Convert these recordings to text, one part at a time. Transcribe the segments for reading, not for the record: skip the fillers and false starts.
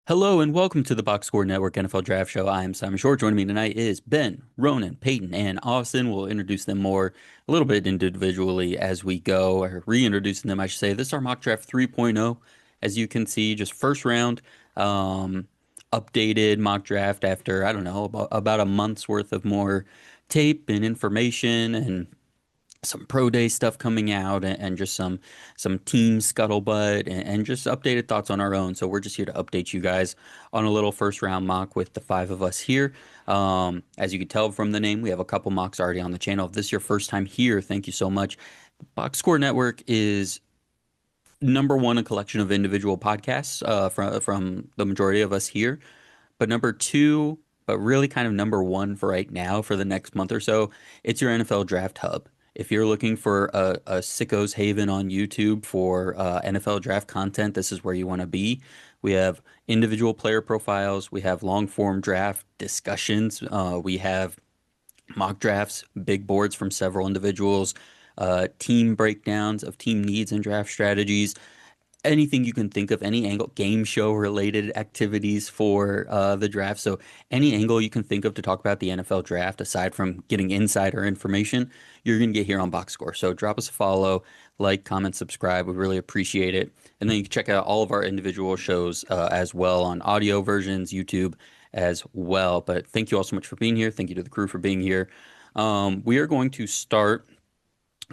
Hello and welcome to the Box Score Network NFL Draft Show. I am Simon Short. Joining me tonight is Ben, Ronan, Peyton, and Austin. We'll introduce them more a little bit individually as we go, or reintroducing them, I should say. This is our mock draft 3.0. As you can see, just first round, um, updated mock draft after, I don't know, about a month's worth of more tape and information and some pro day stuff coming out and just some team scuttlebutt and just updated thoughts on our own. So we're just here to update you guys on a little first round mock with the five of us here. As you can tell from the name, we have a couple mocks already on the channel. If this is your first time here, thank you so much. Box Score Network is number one, a collection of individual podcasts from the majority of us here. But number two, but really kind of number one for right now for the next month or so, it's your NFL Draft Hub. If you're looking for a sicko's haven on YouTube for NFL draft content, this is where you want to be. We have individual player profiles. We have long form draft discussions. We have mock drafts, big boards from several individuals, team breakdowns of team needs and draft strategies, anything you can think of, any angle, game show related activities for the draft. So any angle you can think of to talk about the NFL draft, aside from getting insider information, you're going to get here on Box Score. So drop us a follow, like, comment, subscribe. We really appreciate it. And then you can check out all of our individual shows as well on audio versions, YouTube as well. But thank you all so much for being here. Thank you to the crew for being here. We are going to start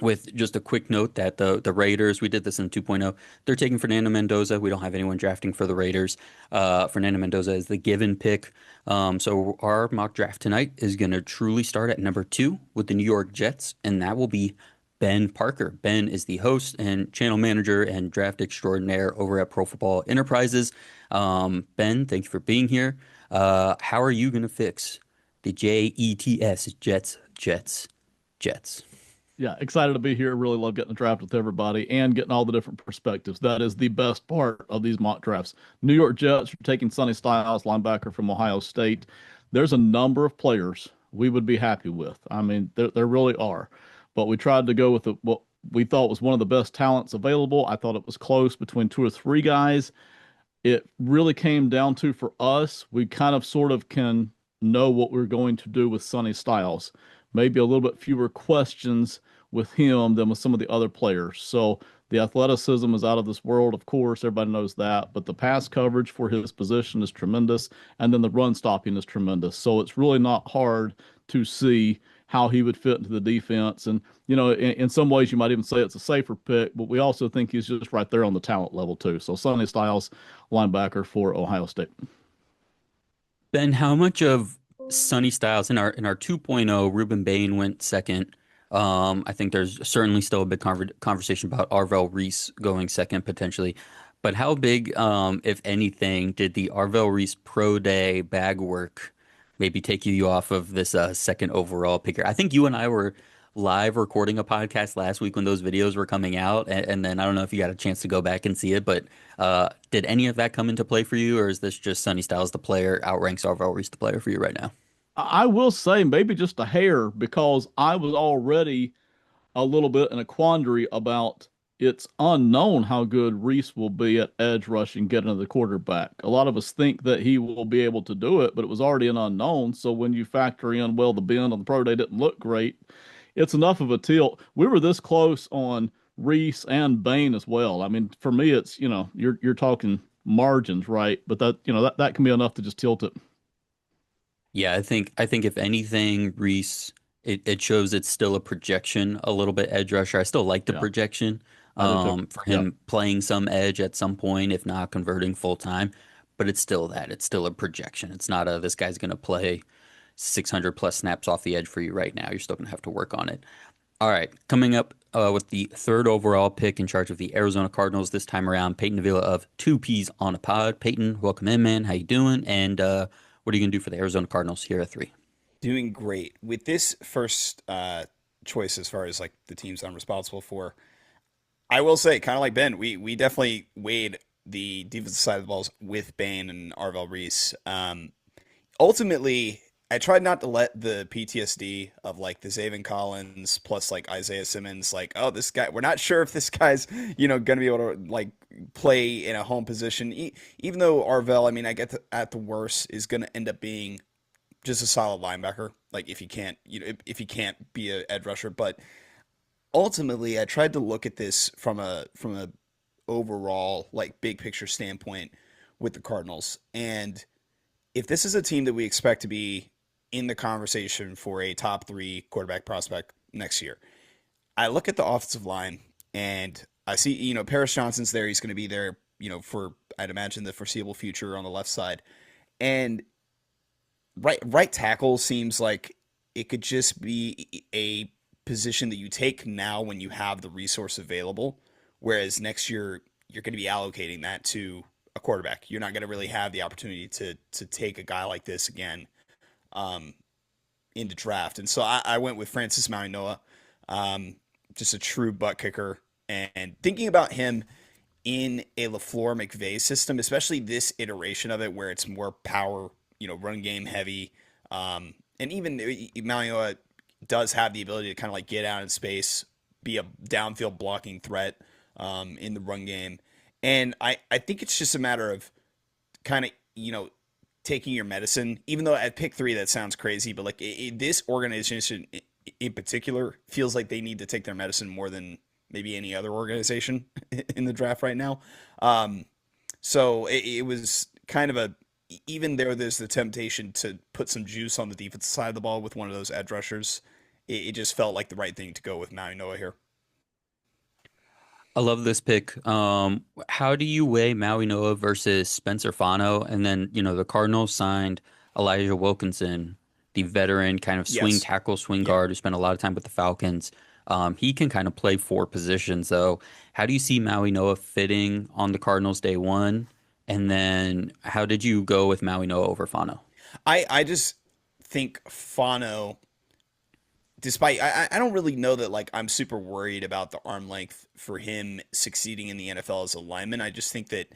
with just a quick note that the Raiders, we did this in 2.0, they're taking Fernando Mendoza. We don't have anyone drafting for the Raiders. Fernando Mendoza is the given pick. So our mock draft tonight is going to truly start at number 2 with the New York Jets, and that will be Ben Parker. Ben is the host and channel manager and draft extraordinaire over at Pro Football Enterprises. Ben, thank you for being here. How are you going to fix the Jets, Jets? Yeah, excited to be here. Really love getting the draft with everybody and getting all the different perspectives. That is the best part of these mock drafts. New York Jets are taking Sonny Styles, linebacker from Ohio State. There's a number of players we would be happy with. I mean, there really are. But we tried to go with what we thought was one of the best talents available. I thought it was close between two or three guys. It really came down to, for us, we kind of sort of can know what we're going to do with Sonny Styles. Maybe a little bit fewer questions with him than with some of the other players. So the athleticism is out of this world, of course, everybody knows that, but the pass coverage for his position is tremendous, and then the run stopping is tremendous. So it's really not hard to see how he would fit into the defense. And, in some ways you might even say it's a safer pick, but we also think he's just right there on the talent level too. So Sonny Styles, linebacker for Ohio State. Ben, how much of Sunny Styles in our 2.0, Ruben Bain went second. I think there's certainly still a big conversation about Arvell Reese going second potentially. But how big, if anything, did the Arvell Reese Pro Day bag work maybe take you off of this second overall picker? I think you and I were live recording a podcast last week when those videos were coming out, and then I don't know if you got a chance to go back and see it, but did any of that come into play for you, or is this just Sunny Styles the player outranks Arvell Reese the player for you right now? I will say maybe just a hair because I was already a little bit in a quandary about it's unknown how good Reese will be at edge rushing, getting to the quarterback. A lot of us think that he will be able to do it, but it was already an unknown. So when you factor in, well, the bend on the pro day didn't look great, it's enough of a tilt. We were this close on Reese and Bain as well. I mean, for me, it's, you're talking margins, right? But that can be enough to just tilt it. Yeah, I think if anything, Reese, it shows it's still a projection, a little bit edge rusher. I still like the Yeah, projection I do too. for Yeah. him playing some edge at some point, if not converting full time. But it's still that. It's still a projection. It's not a this guy's gonna play 600 plus snaps off the edge for you right now. You're still gonna have to work on it. All right, coming up with the third overall pick in charge of the Arizona Cardinals this time around, Peyton Avila of Two Peas on a Pod. Peyton, welcome in, man. How you doing? And what are you gonna do for the Arizona Cardinals here at 3? Doing great with this first choice as far as like the teams I'm responsible for. I will say, kind of like Ben, we definitely weighed the defensive side of the balls with Bain and Arvell Reese. Ultimately, I tried not to let the PTSD of like the Zaven Collins plus like Isaiah Simmons, like, oh, this guy, we're not sure if this guy's, going to be able to like play in a home position. Even though Arvell, I mean, I get at the worst is going to end up being just a solid linebacker. Like if he can't, if he can't be a edge rusher, but ultimately, I tried to look at this from a overall like big picture standpoint with the Cardinals, and if this is a team that we expect to be in the conversation for a top three quarterback prospect next year, I look at the offensive line and I see, Paris Johnson's there. He's going to be there, for I'd imagine the foreseeable future on the left side. And right tackle seems like it could just be a position that you take now when you have the resource available, whereas next year you're going to be allocating that to a quarterback. You're not going to really have the opportunity to take a guy like this again um, in the draft. And so I went with Francis Mauigoa, just a true butt kicker. And thinking about him in a LaFleur McVay system, especially this iteration of it where it's more power, run game heavy. And even Mauigoa does have the ability to kind of like get out in space, be a downfield blocking threat in the run game. And I think it's just a matter of kind of, taking your medicine, even though at pick three, that sounds crazy, but like this organization in particular feels like they need to take their medicine more than maybe any other organization in the draft right now. So it was kind of even there's the temptation to put some juice on the defensive side of the ball with one of those edge rushers. It just felt like the right thing to go with Maui Noah here. I love this pick. How do you weigh Maui Noah versus Spencer Fano? And then, the Cardinals signed Elijah Wilkinson, the veteran kind of swing Yes. tackle, swing Yeah. guard who spent a lot of time with the Falcons. He can kind of play four positions, though. How do you see Maui Noah fitting on the Cardinals day one? And then how did you go with Maui Noah over Fano? I just think Fano, despite I don't really know that like I'm super worried about the arm length for him succeeding in the NFL as a lineman. I just think that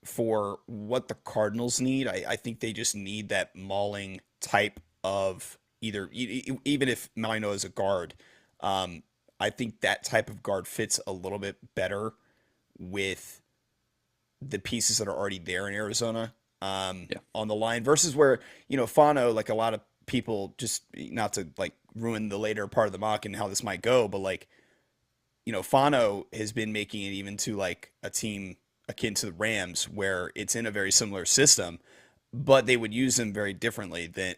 for what the Cardinals need, I think they just need that mauling type of either even if Malino is a guard, um, I think that type of guard fits a little bit better with the pieces that are already there in Arizona Yeah. on the line versus where Fano, like a lot of people, just not to like ruin the later part of the mock and how this might go, but like Fano has been making it even to like a team akin to the Rams where it's in a very similar system, but they would use him very differently than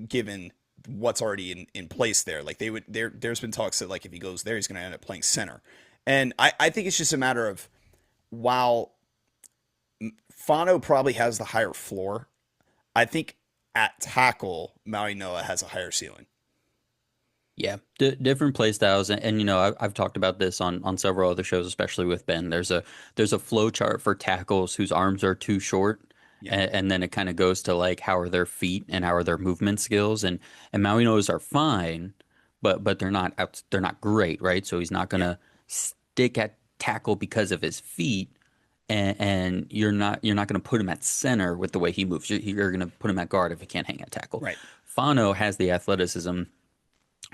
given what's already in place there. Like there's been talks that like if he goes there, he's going to end up playing center. And I think it's just a matter of while Fano probably has the higher floor, I think at tackle, Maui Noah has a higher ceiling. Yeah, D different play styles, and I've talked about this on several other shows, especially with Ben. There's a flow chart for tackles whose arms are too short, Yeah. and then it kind of goes to like how are their feet and how are their movement skills, and Mauinos are fine, but they're not great, right? So he's not Yeah. gonna stick at tackle because of his feet, and you're not gonna put him at center with the way he moves. You're gonna put him at guard if he can't hang at tackle. Right. Fano has the athleticism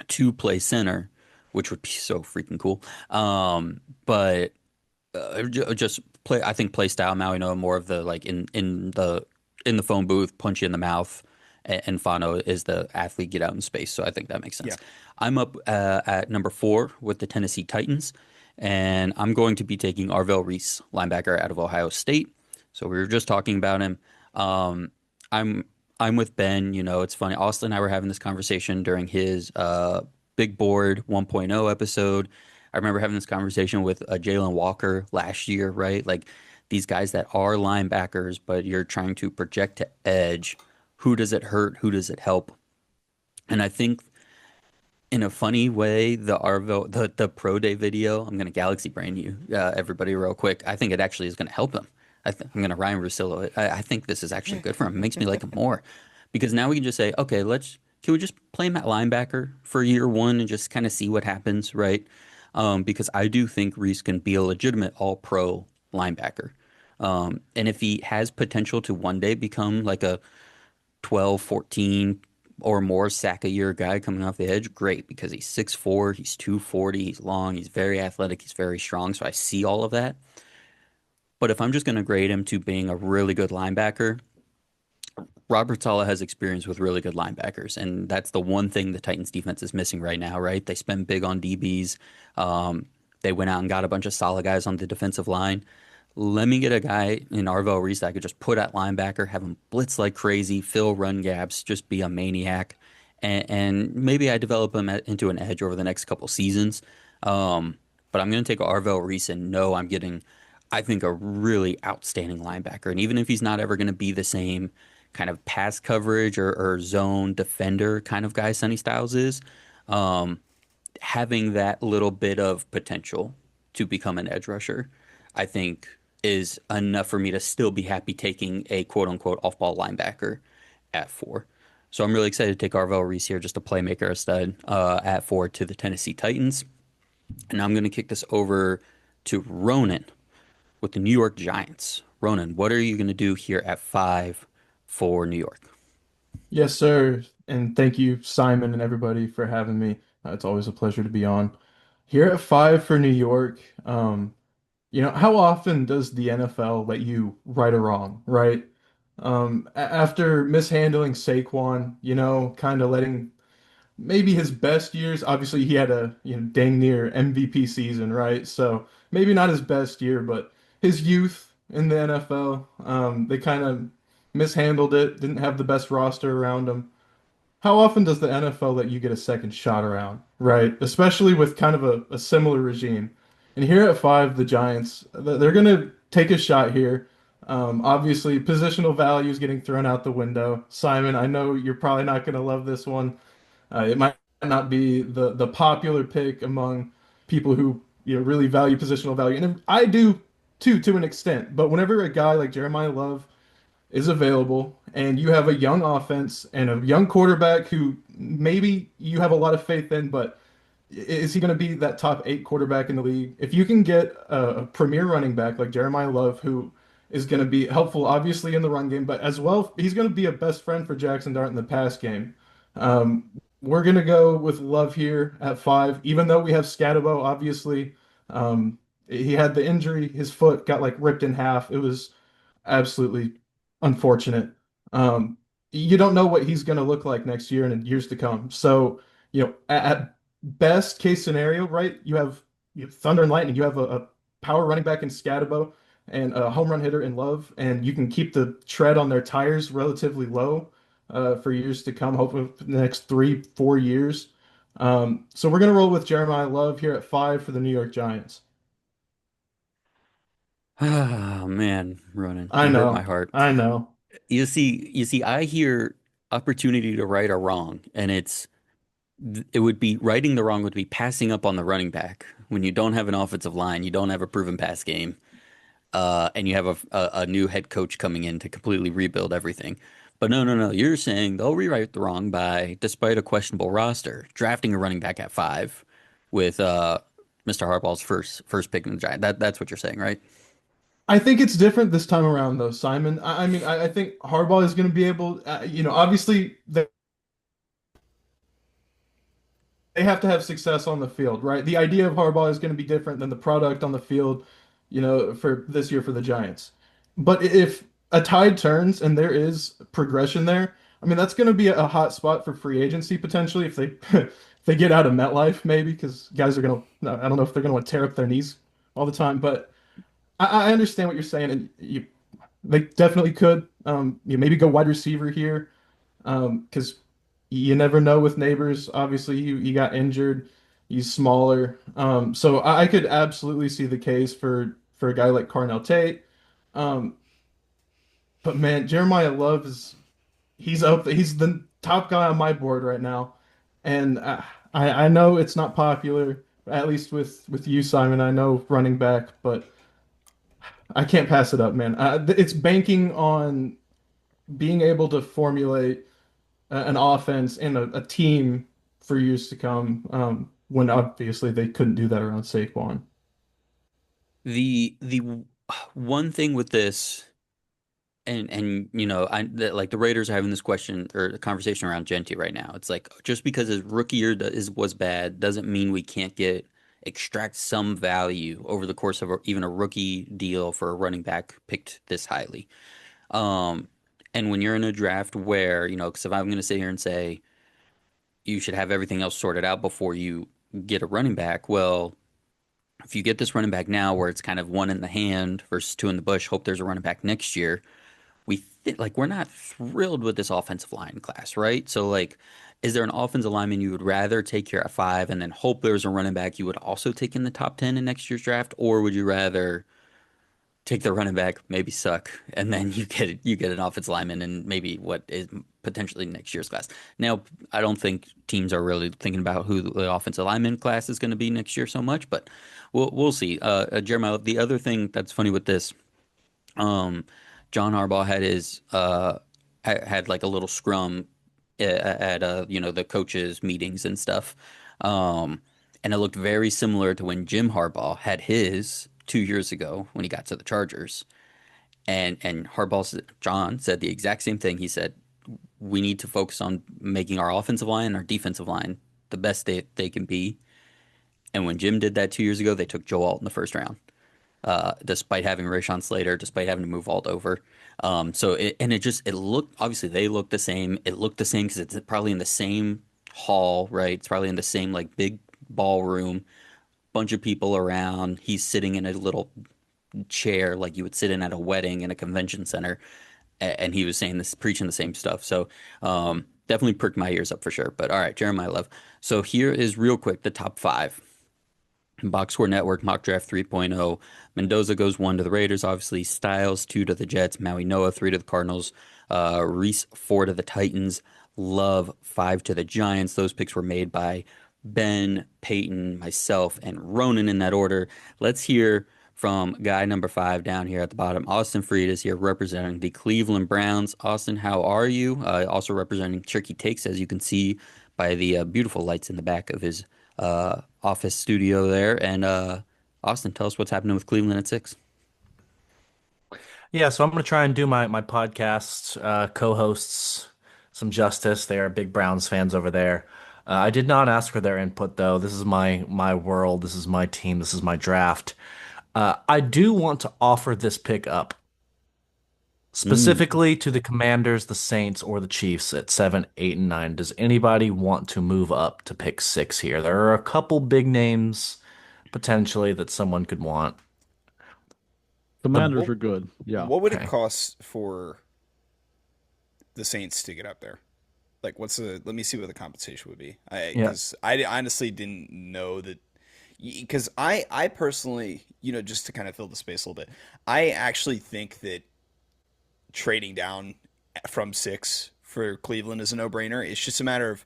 to play center, which would be so freaking cool. But just play. I think play style Maui know more of the like in the phone booth, punch you in the mouth, and Fano is the athlete get out in space. So I think that makes Yeah. sense. I'm up at number 4 with the Tennessee Titans, and I'm going to be taking Arvell Reese, linebacker out of Ohio State. So we were just talking about him. Um, I'm I'm with Ben. It's funny. Austin and I were having this conversation during his Big Board 1.0 episode. I remember having this conversation with Jalen Walker last year, right? Like these guys that are linebackers, but you're trying to project to edge. Who does it hurt? Who does it help? And I think in a funny way, the pro day video, I'm gonna galaxy brain you, everybody, real quick. I think it actually is gonna help him. I'm gonna Ryan Russillo it. I think this is actually good for him. It makes me like him more because now we can just say, okay, can we just play him at linebacker for year one and just kind of see what happens, right? Because I do think Reese can be a legitimate all pro linebacker. And if he has potential to one day become like a 12, 14 or more sack a year guy coming off the edge, great because he's 6'4", he's 240, he's long, he's very athletic, he's very strong. So I see all of that. But if I'm just going to grade him to being a really good linebacker, Robert Saleh has experience with really good linebackers, and that's the one thing the Titans defense is missing right now, right? They spend big on DBs. They went out and got a bunch of solid guys on the defensive line. Let me get a guy in Arvell Reese that I could just put at linebacker, have him blitz like crazy, fill run gaps, just be a maniac, and maybe I develop him into an edge over the next couple seasons. But I'm going to take Arvell Reese and know I'm getting, I think, a really outstanding linebacker. And even if he's not ever going to be the same kind of pass coverage or zone defender kind of guy Sonny Styles is, um, having that little bit of potential to become an edge rusher, I think is enough for me to still be happy taking a quote unquote off ball linebacker at 4. So I'm really excited to take Arvell Reese here, just a playmaker, a stud, at 4 to the Tennessee Titans. And I'm going to kick this over to Ronan with the New York Giants. Ronan, what are you going to do here at 5 for New York? Yes, sir. And thank you, Simon, and everybody for having me. It's always a pleasure to be on. Here at 5 for New York, how often does the NFL let you right or wrong, right? After mishandling Saquon, kind of letting maybe his best years, obviously he had a, dang near MVP season, right? So maybe not his best year, but his youth in the NFL, they kind of mishandled it, didn't have the best roster around him. How often does the NFL let you get a second shot around, right? Especially with kind of a similar regime. And here at 5, the Giants, they're going to take a shot here. Obviously, positional value is getting thrown out the window. Simon, I know you're probably not going to love this one. It might not be the popular pick among people who really value positional value, and I do too to an extent. But whenever a guy like Jeremiah Love is available and you have a young offense and a young quarterback who maybe you have a lot of faith in, but is he going to be that top 8 quarterback in the league? If you can get a premier running back like Jeremiah Love, who is going to be helpful, obviously, in the run game, but as well, he's going to be a best friend for Jackson Dart in the pass game. We're going to go with Love here at 5, even though we have Scatabo, obviously. He had the injury, his foot got like ripped in half. It was absolutely unfortunate. Um, you don't know what he's going to look like next year and in years to come. So, at best case scenario, right? You have Thunder and Lightning. You have a power running back in Scatabo and a home run hitter in Love, and you can keep the tread on their tires relatively low for years to come. Hopefully, for the next 3, 4 years. So we're gonna roll with Jeremiah Love here at 5 for the New York Giants. Ah, man, Ronan, I you hurt my know, heart. I know. You see, I hear opportunity to right or wrong, and it would be righting the wrong would be passing up on the running back when you don't have an offensive line, you don't have a proven pass game, and you have a new head coach coming in to completely rebuild everything. But no, no, no, you're saying they'll rewrite the wrong by, despite a questionable roster, drafting a running back at 5 with Mr. Harbaugh's first pick in the Giant. That's what you're saying, right? I think it's different this time around, though, Simon. I mean, I think Harbaugh is going to be able, obviously they have to have success on the field, right? The idea of Harbaugh is going to be different than the product on the field, for this year for the Giants. But if a tide turns and there is progression there, I mean, that's going to be a hot spot for free agency potentially if they if they get out of MetLife, maybe because guys are going to, no, I don't know if they're going to want to tear up their knees all the time, but I understand what you're saying, and they definitely could. You maybe go wide receiver here, because you never know with Neighbors. Obviously, he got injured. He's smaller, so I could absolutely see the case for a guy like Carnell Tate. Um, but man, Jeremiah Love is he's up. He's the top guy on my board right now, and I know it's not popular, at least with you, Simon. I know running back, but I can't pass it up, man. It's banking on being able to formulate an offense and a team for years to come. When obviously they couldn't do that around Saquon. The one thing with this and like the Raiders are having this question or the conversation around Genti right now. It's like just because his rookie year was bad doesn't mean we can't extract some value over the course of even a rookie deal for a running back picked this highly. Um, and when you're in a draft where, because if I'm going to sit here and say you should have everything else sorted out before you get a running back, well, if you get this running back now where it's kind of one in the hand versus two in the bush, hope there's a running back next year. We're not thrilled with this offensive line class, right? So like, is there an offensive lineman you would rather take here at five and then hope there's a running back you would also take in the top 10 in next year's draft, or would you rather take the running back, maybe suck, and then you get an offensive lineman and maybe what is potentially next year's class. Now, I don't think teams are really thinking about who the offensive lineman class is going to be next year so much, but we'll see. Jeremiah, the other thing that's funny with this, um, John Harbaugh had like a little scrum at the coaches meetings and stuff. And it looked very similar to when Jim Harbaugh had his 2 years ago when he got to the Chargers. And John said the exact same thing. He said, we need to focus on making our offensive line and our defensive line the best they can be. And when Jim did that 2 years ago, they took Joe Alt in the first round, despite having Rashawn Slater, despite having to move Alt over. It looked, obviously they looked the same. It looked the same because it's probably in the same hall, right? It's probably in the same like big ballroom, bunch of people around. He's sitting in a little chair like you would sit in at a wedding in a convention center, and he was saying this, preaching the same stuff. So definitely perked my ears up for sure. But all right, Jeremiah Love. So here is real quick the top five. Box Score Network Mock Draft 3.0. Mendoza goes one to the Raiders, obviously. Styles two to the Jets. Maui Noah three to the Cardinals. Reese four to the Titans. Love five to the Giants. Those picks were made by Ben, Peyton, myself, and Ronan in that order. Let's hear from guy number five down here at the bottom. Austin Freed is here representing the Cleveland Browns. Austin, how are you? Also representing Tricky Takes, as you can see by the beautiful lights in the back of his office studio there. And Austin, tell us what's happening with Cleveland at six. Yeah, so I'm going to try and do my podcast co-hosts some justice. They are big Browns fans over there. I did not ask for their input though. This is my world. This is my team. This is my draft. I do want to offer this pick up Mm. specifically to the Commanders, the Saints, or the Chiefs at 7, 8, and 9. Does anybody want to move up to pick six here? There are a couple big names potentially that someone could want. The Commanders What are good. Yeah. what would it okay. cost for the Saints to get up there? Like, let me see what the compensation would be. Yeah. Because I honestly didn't know that. Because I personally, just to kind of fill the space a little bit, I actually think that trading down from six for Cleveland is a no-brainer. It's just a matter of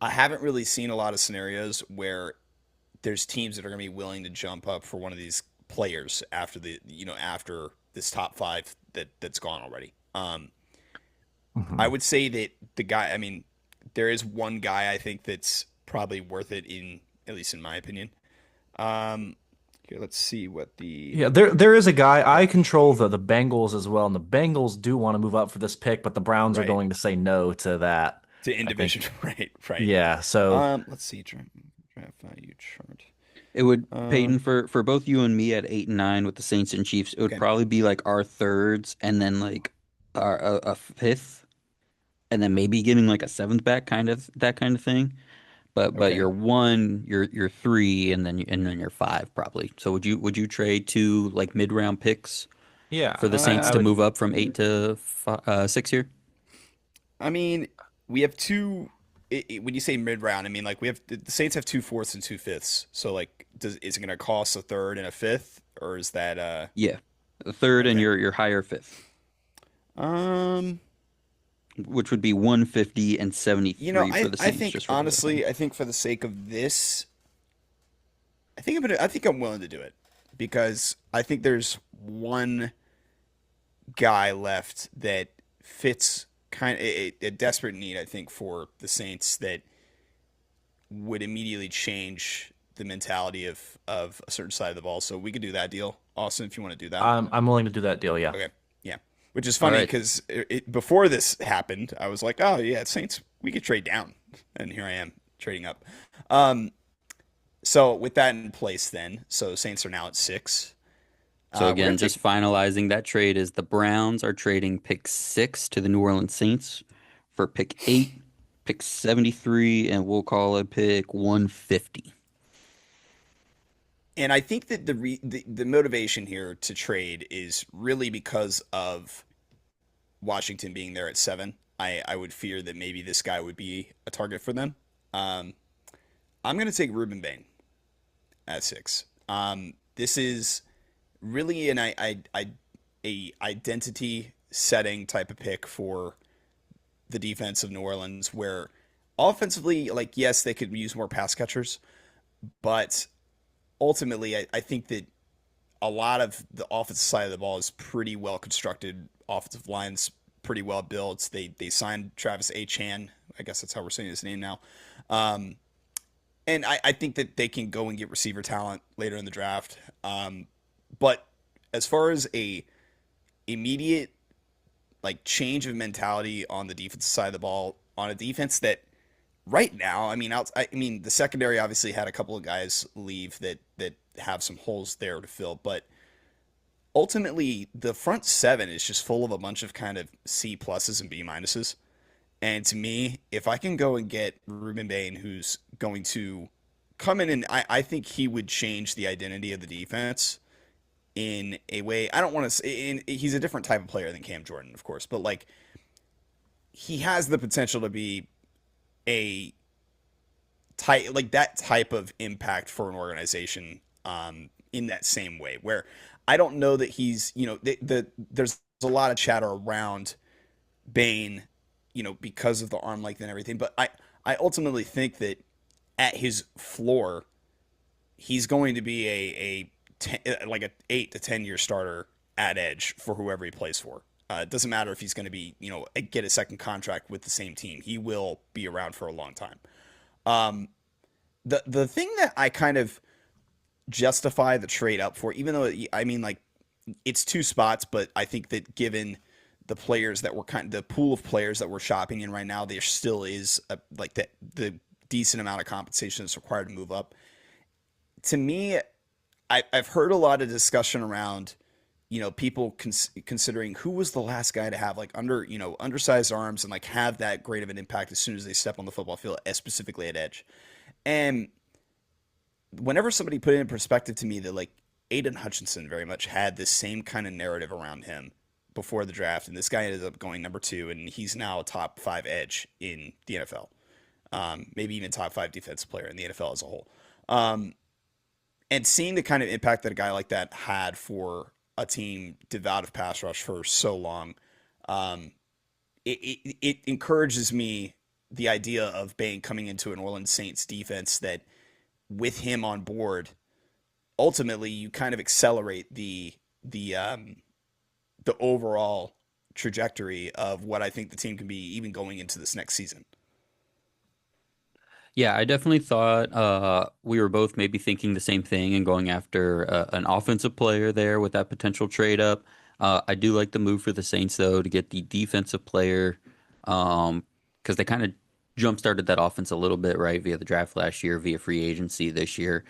I haven't really seen a lot of scenarios where there's teams that are going to be willing to jump up for one of these players after after this top five that's gone already. I Mhm. would say that the guy, I mean, there is one guy I think that's probably worth it in at least in my opinion. Um, Here, let's see what the Yeah, there is a guy. yeah, I control the Bengals as well, and the Bengals do want to move up for this pick, but the Browns are right going to say no to that. to I think. individual, right, right. Yeah, so Let's see, draft value chart. It would, Um, Peyton, for both you and me at 8 and 9 with the Saints and Chiefs, it would okay, probably be like our thirds and then like a fifth, and then maybe getting like a seventh back, kind of that kind of thing. But okay. you're one, you're three, and then you're five probably. So would you trade two like mid round picks yeah, for the Saints I to would. move up from eight to six here? I mean, we have two. When you say mid round, I mean like we have the Saints have two fourths and two fifths. So like, is it going to cost a third and a fifth, or is that Yeah, a third and okay? your higher fifth, Um, which would be 150 and 73 for the I Saints, think just for clarifying. honestly, I think for the sake of this, I think I'm willing to do it because I think there's one guy left that fits kind of a desperate need. I think for the Saints that would immediately change the mentality of a certain side of the ball. So we could do that deal, Austin, if you want to do that. I'm willing to do that deal. Yeah. Okay, yeah. which is All funny right. because before this happened, I was like, oh yeah, Saints, we could trade down, and here I am trading up. Um, so with that in place, then, so Saints are now at 6. So We're gonna again, take just finalizing that trade is the Browns are trading pick 6 to the New Orleans Saints for pick 8, pick 73, and we'll call it pick 150. And I think that the motivation here to trade is really because of Washington being there at 7. I would fear that maybe this guy would be a target for them. Um, I'm going to take Ruben Bain at 6. This is really a identity setting type of pick for the defense of New Orleans, where offensively, like yes, they could use more pass catchers, but ultimately, I think that a lot of the offensive side of the ball is pretty well constructed. Offensive lines pretty well built. They signed Travis Chan. I guess that's how we're saying his name now. Um, and I think that they can go and get receiver talent later in the draft. But as far as a immediate like change of mentality on the defensive side of the ball, on a defense that right now, I mean, the secondary obviously had a couple of guys leave that have some holes there to fill, but ultimately the front seven is just full of a bunch of kind of C pluses and B minuses. And to me, if I can go and get Ruben Bain, who's going to come in and I think he would change the identity of the defense in a way. I don't want to say he's a different type of player than Cam Jordan, of course, but like he has the potential to be a type like that type of impact for an organization in that same way where I don't know that he's there's a lot of chatter around Bane because of the arm length and everything, but I ultimately think that at his floor he's going to be like a 8 to 10 year starter at edge for whoever he plays for. It doesn't matter if he's going to be, get a second contract with the same team. He will be around for a long time. Um, the thing that I kind of justify the trade up for, even though I mean like it's 2 spots, but I think that given the players that were the pool of players that we're shopping in right now, there still is like the decent amount of compensation that's required to move up. To me, I've heard a lot of discussion around people considering who was the last guy to have like undersized arms and like have that great of an impact as soon as they step on the football field, specifically at edge. And whenever somebody put it in perspective to me that like Aiden Hutchinson very much had this same kind of narrative around him before the draft, and this guy ended up going number 2, and he's now a top 5 edge in the NFL, maybe even top 5 defensive player in the NFL as a whole. And seeing the kind of impact that a guy like that had for a team devout of pass rush for so long, it encourages me the idea of Bain coming into an Orleans Saints defense that with him on board, ultimately you kind of accelerate the overall trajectory of what I think the team can be even going into this next season. Yeah, I definitely thought we were both maybe thinking the same thing and going after an offensive player there with that potential trade up. I do like the move for the Saints though to get the defensive player because they kind of jump started that offense a little bit right via the draft last year, via free agency this year.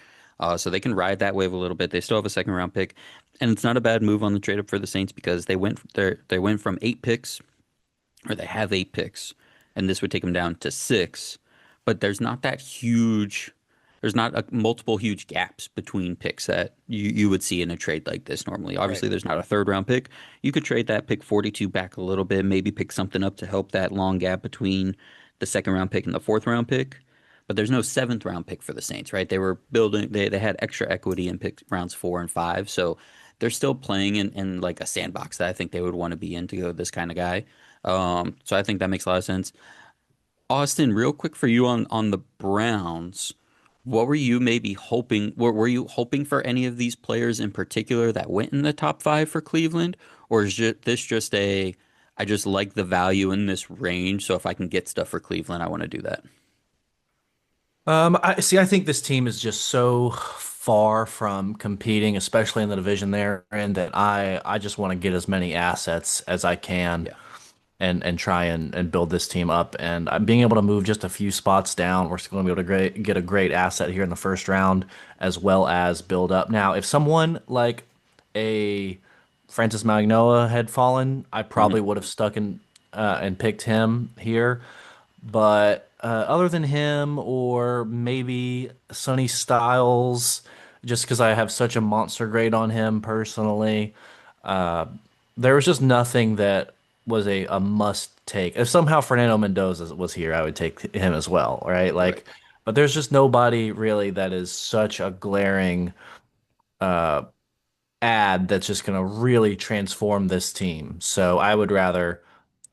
So they can ride that wave a little bit. They still have a second round pick, and it's not a bad move on the trade up for the Saints because they went from 8 picks, or they have 8 picks, and this would take them down to 6. But there's not multiple huge gaps between picks that you would see in a trade like this normally. Right. Obviously, there's not a third round pick. You could trade that pick 42 back a little bit, maybe pick something up to help that long gap between the second round pick and the fourth round pick. But there's no seventh round pick for the Saints, right? They were building, they had extra equity in pick rounds 4 and 5. So they're still playing in like a sandbox that I think they would want to be in to go this kind of guy. So I think that makes a lot of sense. Austin, real quick for you on the Browns, what were you maybe hoping? Were you hoping for any of these players in particular that went in the top 5 for Cleveland, or is this just I just like the value in this range, so if I can get stuff for Cleveland, I want to do that. I see. I think this team is just so far from competing, especially in the division they're in, that I just want to get as many assets as I can Yeah. and try and build this team up. And being able to move just a few spots down, we're still going to be able to get a great asset here in the first round, as well as build up. Now, if someone like a Francis Magnoa had fallen, I Hmm. probably would have stuck in and picked him here. But other than him, or maybe Sonny Styles, just because I have such a monster grade on him personally, there was just nothing that was a must take. If somehow Fernando Mendoza was here, I would take him as well, right? Right. Like, but there's just nobody really that is such a glaring ad that's just going to really transform this team. So I would rather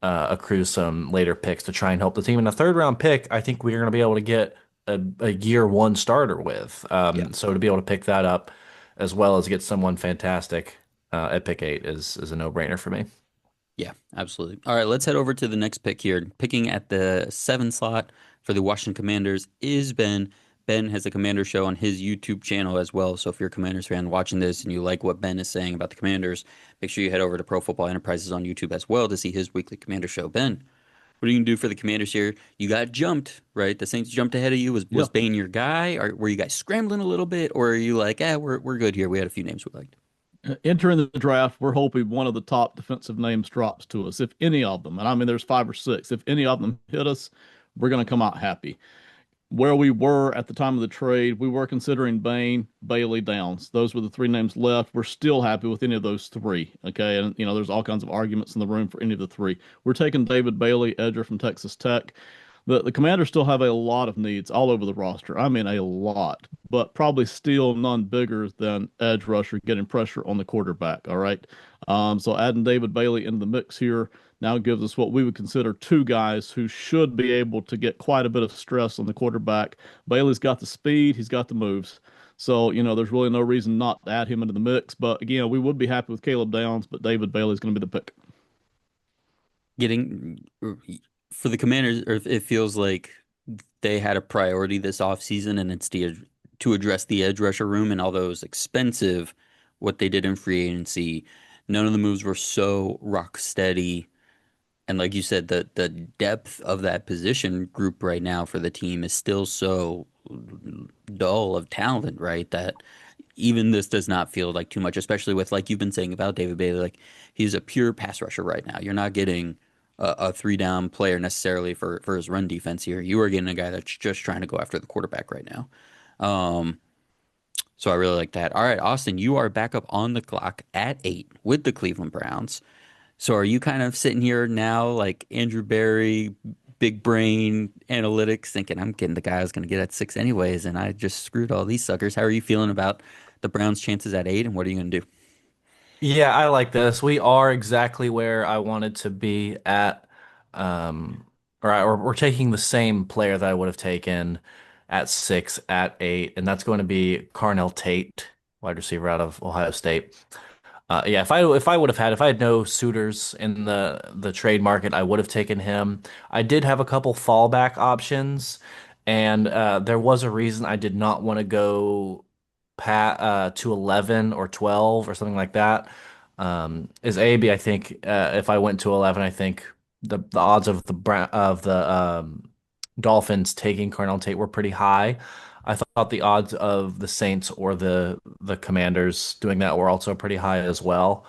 accrue some later picks to try and help the team. And a third round pick, I think we're going to be able to get a year one starter with. Yeah. So to be able to pick that up as well as get someone fantastic at pick 8 is a no brainer for me. Yeah, absolutely. All right, let's head over to the next pick here. Picking at the 7 slot for the Washington Commanders is Ben. Ben has a Commander show on his YouTube channel as well. So if you're a Commanders fan watching this and you like what Ben is saying about the Commanders, make sure you head over to Pro Football Enterprises on YouTube as well to see his weekly Commander show. Ben, what are you gonna do for the Commanders here? You got jumped, right? The Saints jumped ahead of you. Was Yeah. Bane your guy? Or were you guys scrambling a little bit, or are you like, we're good here. We had a few names we liked. Entering the draft, we're hoping one of the top defensive names drops to us, if any of them. And I mean, there's five or six. If any of them hit us, we're going to come out happy. Where we were at the time of the trade, we were considering Bain, Bailey, Downs. Those were the three names left. We're still happy with any of those three. Okay. And, there's all kinds of arguments in the room for any of the three. We're taking David Bailey, edger from Texas Tech. The Commanders still have a lot of needs all over the roster. I mean, a lot, but probably still none bigger than edge rusher getting pressure on the quarterback. All right. So adding David Bailey into the mix here now gives us what we would consider two guys who should be able to get quite a bit of stress on the quarterback. Bailey's got the speed, he's got the moves. So, there's really no reason not to add him into the mix. But again, we would be happy with Caleb Downs, but David Bailey's going to be the pick. Getting for the Commanders, or it feels like they had a priority this offseason, and it's to address the edge rusher room. And although it was expensive, what they did in free agency, none of the moves were so rock steady. And like you said, the depth of that position group right now for the team is still so dull of talent, right? That even this does not feel like too much, especially with like you've been saying about David Bailey, like he's a pure pass rusher right now. You're not getting a three down player necessarily for his run defense here. You are getting a guy that's just trying to go after the quarterback right now. Um, so I really like that. All right, Austin, you are back up on the clock at 8 with the Cleveland Browns. So are you kind of sitting here now like Andrew Barry, big brain analytics, thinking I'm getting the guy I was going to get at 6 anyways, and I just screwed all these suckers? How are you feeling about the Browns' chances at 8, and what are you going to do? Yeah, I like this. We are exactly where I wanted to be at. Um, or we're taking the same player that I would have taken at 6, at 8, and that's going to be Carnell Tate, wide receiver out of Ohio State. Yeah, if I had no suitors in the trade market, I would have taken him. I did have a couple fallback options, and there was a reason I did not want to go to 11 or 12 or something like that. Is I think if I went to 11, I think the odds of the Dolphins taking Carnell Tate were pretty high. I thought the odds of the Saints or the Commanders doing that were also pretty high as well.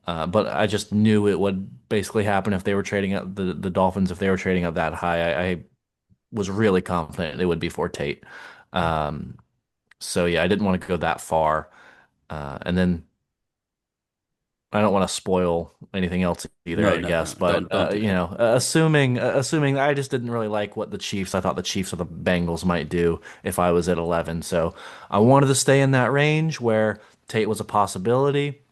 But I just knew it would basically happen if they were trading up the Dolphins if they were trading up that high. I was really confident it would be for Tate. Um, so yeah, I didn't want to go that far. And then I don't want to spoil anything else either, No, I no, no, guess. But don't do that. assuming I just didn't really like what the Chiefs. I thought the Chiefs or the Bengals might do if I was at 11. So I wanted to stay in that range where Tate was a possibility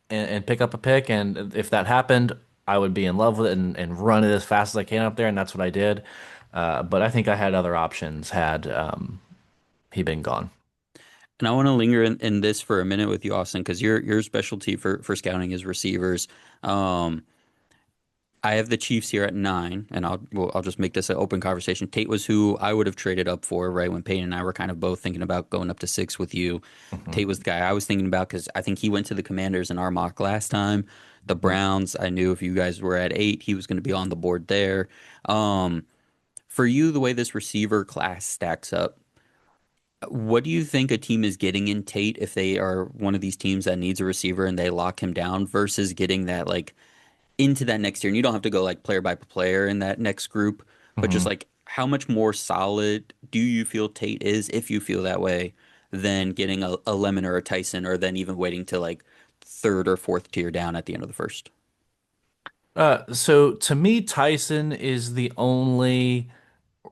and pick up a pick. And if that happened, I would be in love with it and run it as fast as I can up there. And that's what I did. But I think I had other options had he been gone. And I want to linger in this for a minute with you, Austin, because your specialty for scouting is receivers. Um, I have the Chiefs here at 9, and I'll just make this an open conversation. Tate was who I would have traded up for, right? When Peyton and I were kind of both thinking about going up to 6 with you. Hmm. Tate was the guy I was thinking about because I think he went to the Commanders in our mock last time. The Hmm. Browns, I knew if you guys were at 8, he was going to be on the board there. Um, for you, the way this receiver class stacks up, what do you think a team is getting in Tate if they are one of these teams that needs a receiver and they lock him down versus getting that like into that next year? And you don't have to go like player by player in that next group, but just Hmm. like how much more solid do you feel Tate is, if you feel that way, than getting a Lemon or a Tyson, or then even waiting to like third or fourth tier down at the end of the first? So to me, Tyson is the only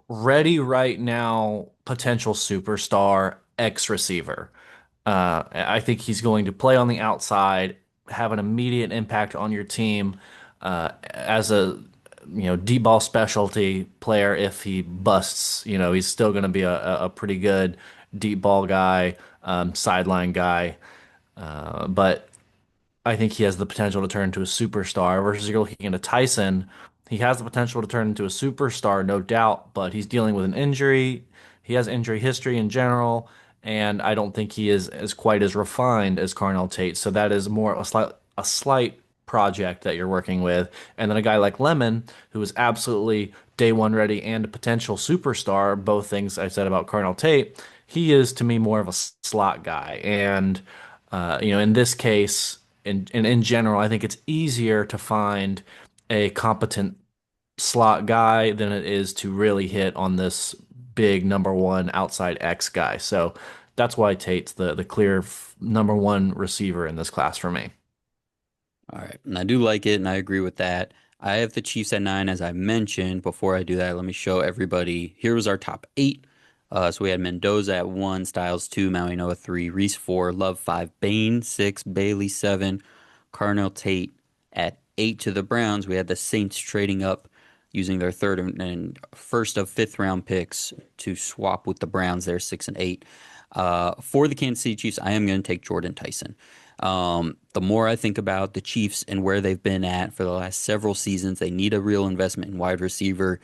ready right now potential superstar X receiver. I think he's going to play on the outside, have an immediate impact on your team as a deep ball specialty player. If he busts, he's still going to be a pretty good deep ball guy, sideline guy. But I think he has the potential to turn into a superstar. Versus you're looking into Tyson, he has the potential to turn into a superstar, no doubt, but he's dealing with an injury. He has injury history in general, and I don't think he is as quite as refined as Carnell Tate. So that is more a slight project that you're working with. And then a guy like Lemon, who is absolutely day one ready and a potential superstar, both things I said about Carnell Tate, he is to me more of a slot guy. And in this case, and in general, I think it's easier to find a competent slot guy than it is to really hit on this big number one outside X guy. So that's why Tate's the clear number one receiver in this class for me. All right. And I do like it, and I agree with that. I have the Chiefs at 9, as I mentioned. Before I do that, let me show everybody. Here was our top 8. So we had Mendoza at 1, Styles 2, Maui Noah 3, Reese 4, Love 5, Bain 6, Bailey 7, Carnell Tate at 8 to the Browns. We had the Saints trading up using their third and first of fifth round picks to swap with the Browns there, 6 and 8. For the Kansas City Chiefs, I am going to take Jordan Tyson. The more I think about the Chiefs and where they've been at for the last several seasons, they need a real investment in wide receiver.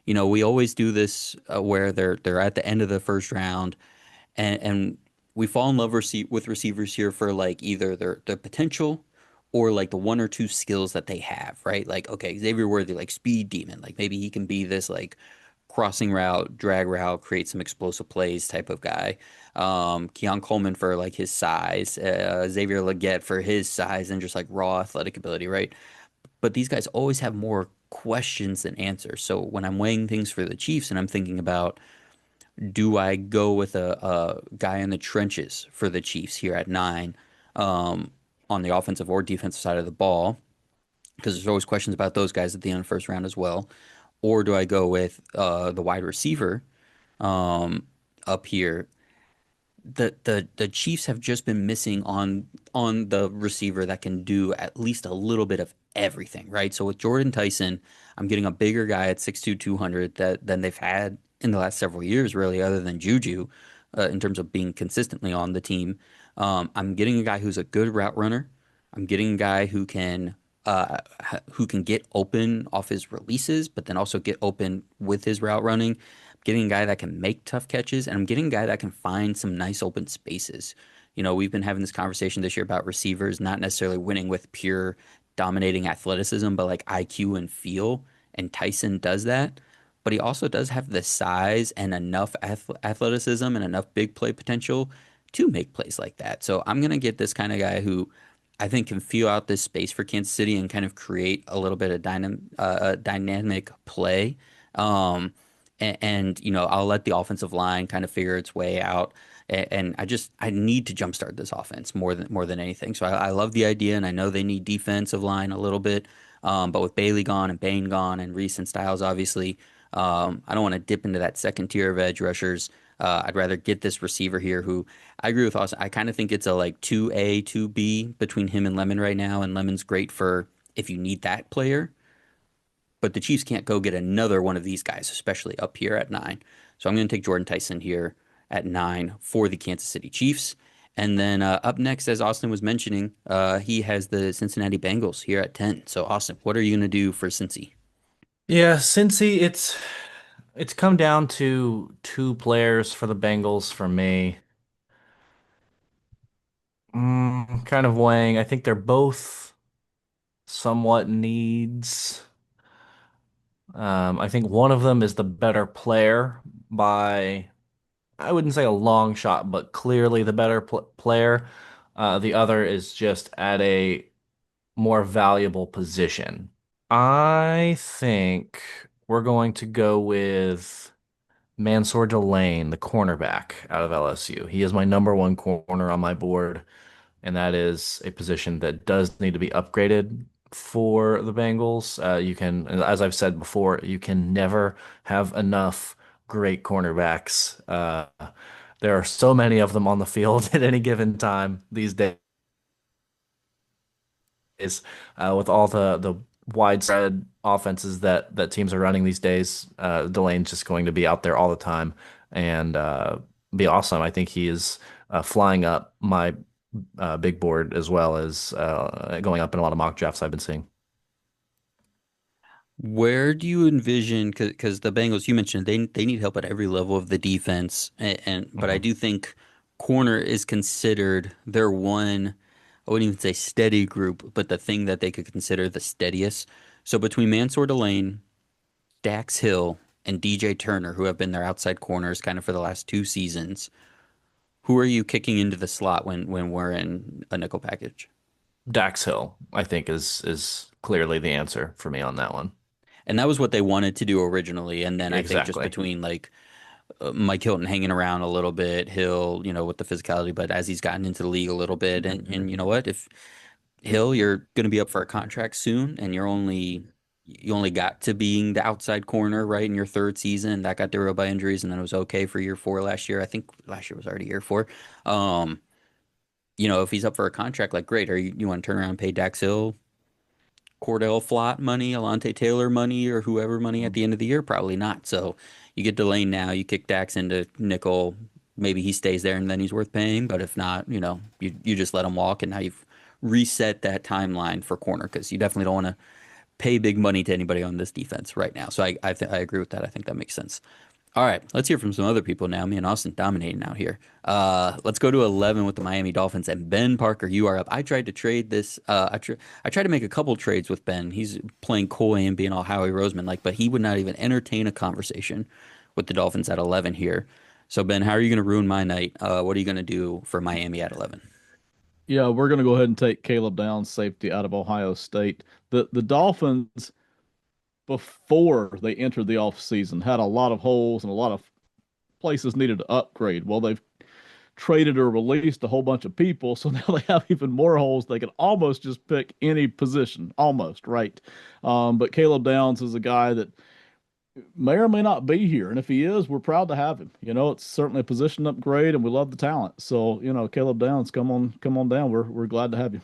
We always do this where they're at the end of the first round, and we fall in love with receivers here for like either their potential or like the one or two skills that they have, right? Like, okay, Xavier Worthy, like speed demon, like maybe he can be this like crossing route, drag route, create some explosive plays type of guy. Keon Coleman for like his size, Xavier Legette for his size and just like raw athletic ability, right? But these guys always have more questions than answers. So when I'm weighing things for the Chiefs and I'm thinking about, do I go with a guy in the trenches for the Chiefs here at 9, on the offensive or defensive side of the ball? Because there's always questions about those guys at the end of the first round as well. Or do I go with the wide receiver um, up here? The Chiefs have just been missing on the receiver that can do at least a little bit of everything, right? So with Jordan Tyson, I'm getting a bigger guy at 6'2", 200 than they've had in the last several years, really, other than Juju, in terms of being consistently on the team. I'm getting a guy who's a good route runner. I'm getting a guy who can get open off his releases, but then also get open with his route running. Getting a guy that can make tough catches, and I'm getting a guy that can find some nice open spaces. We've been having this conversation this year about receivers not necessarily winning with pure dominating athleticism, but like IQ and feel. And Tyson does that, but he also does have the size and enough athleticism and enough big play potential to make plays like that. So I'm gonna get this kind of guy who I think can feel out this space for Kansas City and kind of create a little bit of dynamic play. And I'll let the offensive line kind of figure its way out. And I need to jumpstart this offense more than anything. So I love the idea, and I know they need defensive line a little bit. But with Bailey gone and Bain gone and Reese and Styles, obviously, I don't want to dip into that second tier of edge rushers. I'd rather get this receiver here who I agree with Austin. I kind of think it's a like 2A, 2B between him and Lemon right now. And Lemon's great for if you need that player. But the Chiefs can't go get another one of these guys, especially up here at 9. So I'm going to take Jordan Tyson here at 9 for the Kansas City Chiefs. And then up next, as Austin was mentioning, he has the Cincinnati Bengals here at 10. So, Austin, what are you going to do for Cincy? Yeah, Cincy, it's come down to two players for the Bengals for me. Kind of weighing. I think they're both somewhat needs. I think one of them is the better player by, I wouldn't say a long shot, but clearly the better player. The other is just at a more valuable position. I think we're going to go with Mansour Delane, the cornerback out of LSU. He is my number one corner on my board, and that is a position that does need to be upgraded for the Bengals. You can, as I've said before, you can never have enough great cornerbacks. There are so many of them on the field at any given time these days, with all the widespread offenses that teams are running these days. Delane's just going to be out there all the time and be awesome. I think he is flying up my big board as well as going up in a lot of mock drafts I've been seeing. Where do you envision? Because the Bengals, you mentioned they need help at every level of the defense, and but I Mhm. do think corner is considered their one. I wouldn't even say steady group, but the thing that they could consider the steadiest. So between Mansour Delane, Dax Hill, and DJ Turner, who have been their outside corners kind of for the last 2 seasons, who are you kicking into the slot when we're in a nickel package? Dax Hill, I think, is clearly the answer for me on that one. And that was what they wanted to do originally. And then I think just Exactly. between like Mike Hilton hanging around a little bit, Hill, with the physicality, but as he's gotten into the league a little bit, and you know what, if Hill, you're going to be up for a contract soon, and you only got to being the outside corner right in your third season. That got derailed by injuries, and then it was okay for year four last year. I think last year was already year four. Um, if he's up for a contract, like great, you want to turn around and pay Dax Hill Cordell Flott money, Alontae Taylor money, or whoever money at Mhm. the end of the year? Probably not. So you get Delane now, you kick Dax into nickel. Maybe he stays there and then he's worth paying. But if not, you just let him walk, and now you've reset that timeline for corner because you definitely don't want to pay big money to anybody on this defense right now. So I agree with that. I think that makes sense. All right, let's hear from some other people now. Me and Austin dominating out here. Let's go to 11 with the Miami Dolphins and Ben Parker. You are up. I tried to trade this. I tried to make a couple trades with Ben. He's playing coy and being all Howie Roseman like, but he would not even entertain a conversation with the Dolphins at 11 here. So Ben, how are you going to ruin my night? What are you going to do for Miami at 11? Yeah, we're going to go ahead and take Caleb Downs, safety out of Ohio State. The Dolphins, before they entered the offseason, had a lot of holes and a lot of places needed to upgrade. Well, they've traded or released a whole bunch of people, so now they have even more holes. They can almost just pick any position, almost, right? But Caleb Downs is a guy that may or may not be here, and if he is, we're proud to have him. It's certainly a position upgrade, and we love the talent. So, Caleb Downs, come on down. We're glad to have you.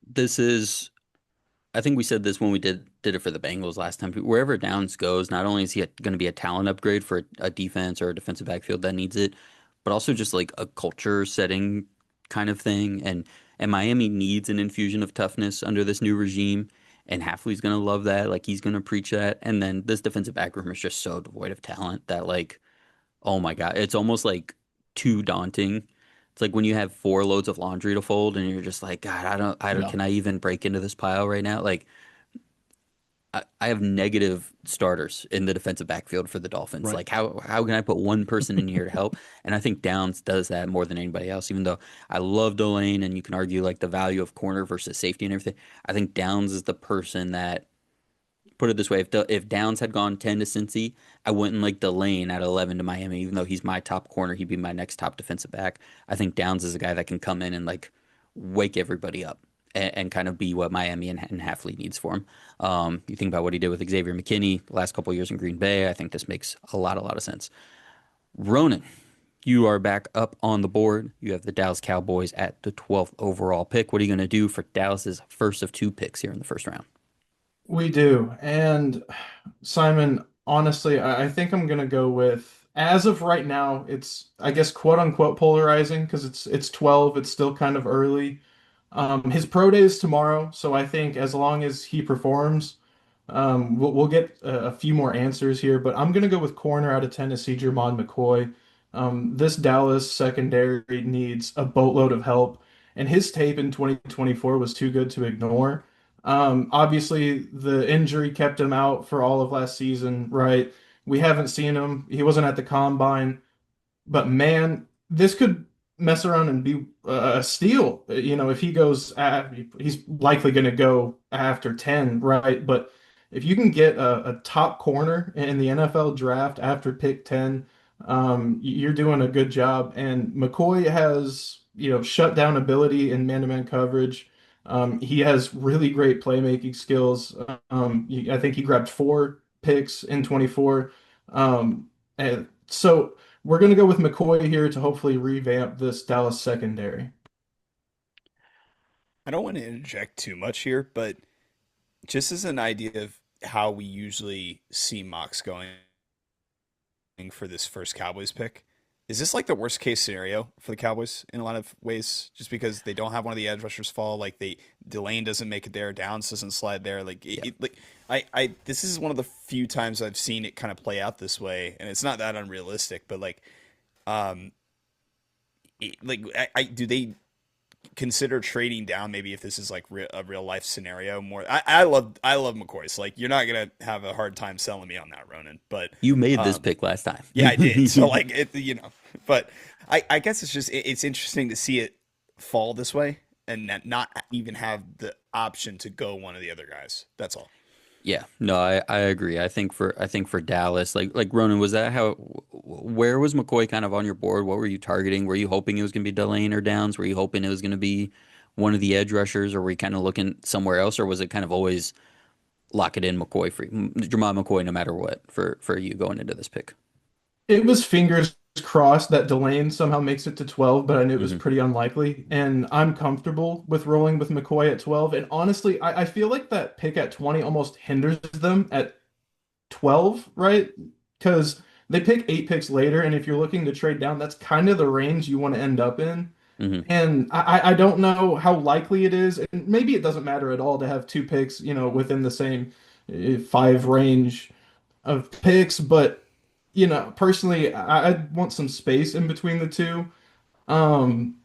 This is I think we said this when we did it for the Bengals last time. Wherever Downs goes, not only is he going to be a talent upgrade for a defense or a defensive backfield that needs it, but also just like a culture setting kind of thing. And Miami needs an infusion of toughness under this new regime. And Halfley's going to love that. Like he's going to preach that. And then this defensive back room is just so devoid of talent that like, oh my God, it's almost like too daunting. It's like when you have four loads of laundry to fold and you're just like, God, Yeah, can I even break into this pile right now? Like I have negative starters in the defensive backfield for the Dolphins. right. Like how can I put one person in here to help? And I think Downs does that more than anybody else. Even though I love Delane and you can argue like the value of corner versus safety and everything, I think Downs is the person that put it this way: if Downs had gone 10 to Cincy, I wouldn't like Delane at 11 to Miami. Even though he's my top corner, he'd be my next top defensive back. I think Downs is a guy that can come in and like wake everybody up and kind of be what Miami and Halfley needs for him. You think about what he did with Xavier McKinney the last couple of years in Green Bay. I think this makes a lot of sense. Ronan, you are back up on the board. You have the Dallas Cowboys at the 12th overall pick. What are you going to do for Dallas's first of two picks here in the first round? We do. And Simon, honestly, I think I'm gonna go with as of right now, it's I guess quote unquote polarizing because it's 12. It's still kind of early. His pro day is tomorrow, so I think as long as he performs, we'll get a few more answers here. But I'm gonna go with corner out of Tennessee, Jermon McCoy. This Dallas secondary needs a boatload of help, and his tape in 2024 was too good to ignore. Obviously, the injury kept him out for all of last season, right? We haven't seen him. He wasn't at the combine. But man, this could mess around and be a steal. If he goes, he's likely going to go after 10, right? But if you can get a top corner in the NFL draft after pick 10, you're doing a good job. And McCoy has, shutdown ability in man-to-man coverage. He has really great playmaking skills. I think he grabbed 4 picks in 24. And so we're going to go with McCoy here to hopefully revamp this Dallas secondary. I don't want to interject too much here, but just as an idea of how we usually see mocks going for this first Cowboys pick, is this like the worst case scenario for the Cowboys in a lot of ways? Just because they don't have one of the edge rushers fall, like Delane doesn't make it there, Downs doesn't slide there. Like, Yeah. this is one of the few times I've seen it kind of play out this way, and it's not that unrealistic. But um, do they consider trading down maybe if this is like a real life scenario more? I love McCoy, so like you're not gonna have a hard time selling me on that, Ronan. But You made this um, pick last time. yeah, I did. So like but I guess it's just it's interesting to see it fall this way and not even have the option to go one of the other guys. That's all. Yeah, no, I agree. I think for Dallas, like Ronan, was that how? Where was McCoy kind of on your board? What were you targeting? Were you hoping it was going to be Delane or Downs? Were you hoping it was going to be one of the edge rushers, or were you kind of looking somewhere else, or was it kind of always lock it in McCoy for Jamal McCoy no matter what for you going into this pick? It was fingers crossed that Delane somehow makes it to 12, but I knew it was Hmm. pretty unlikely. And I'm comfortable with rolling with McCoy at 12. And honestly, I feel like that pick at 20 almost hinders them at 12, right? Because they pick 8 picks later, and if you're looking to trade down, that's kind of the range you want to end up in. Hmm. And I don't know how likely it is, and maybe it doesn't matter at all to have 2 picks, within the same 5 range of picks. But personally, I want some space in between the two. Um,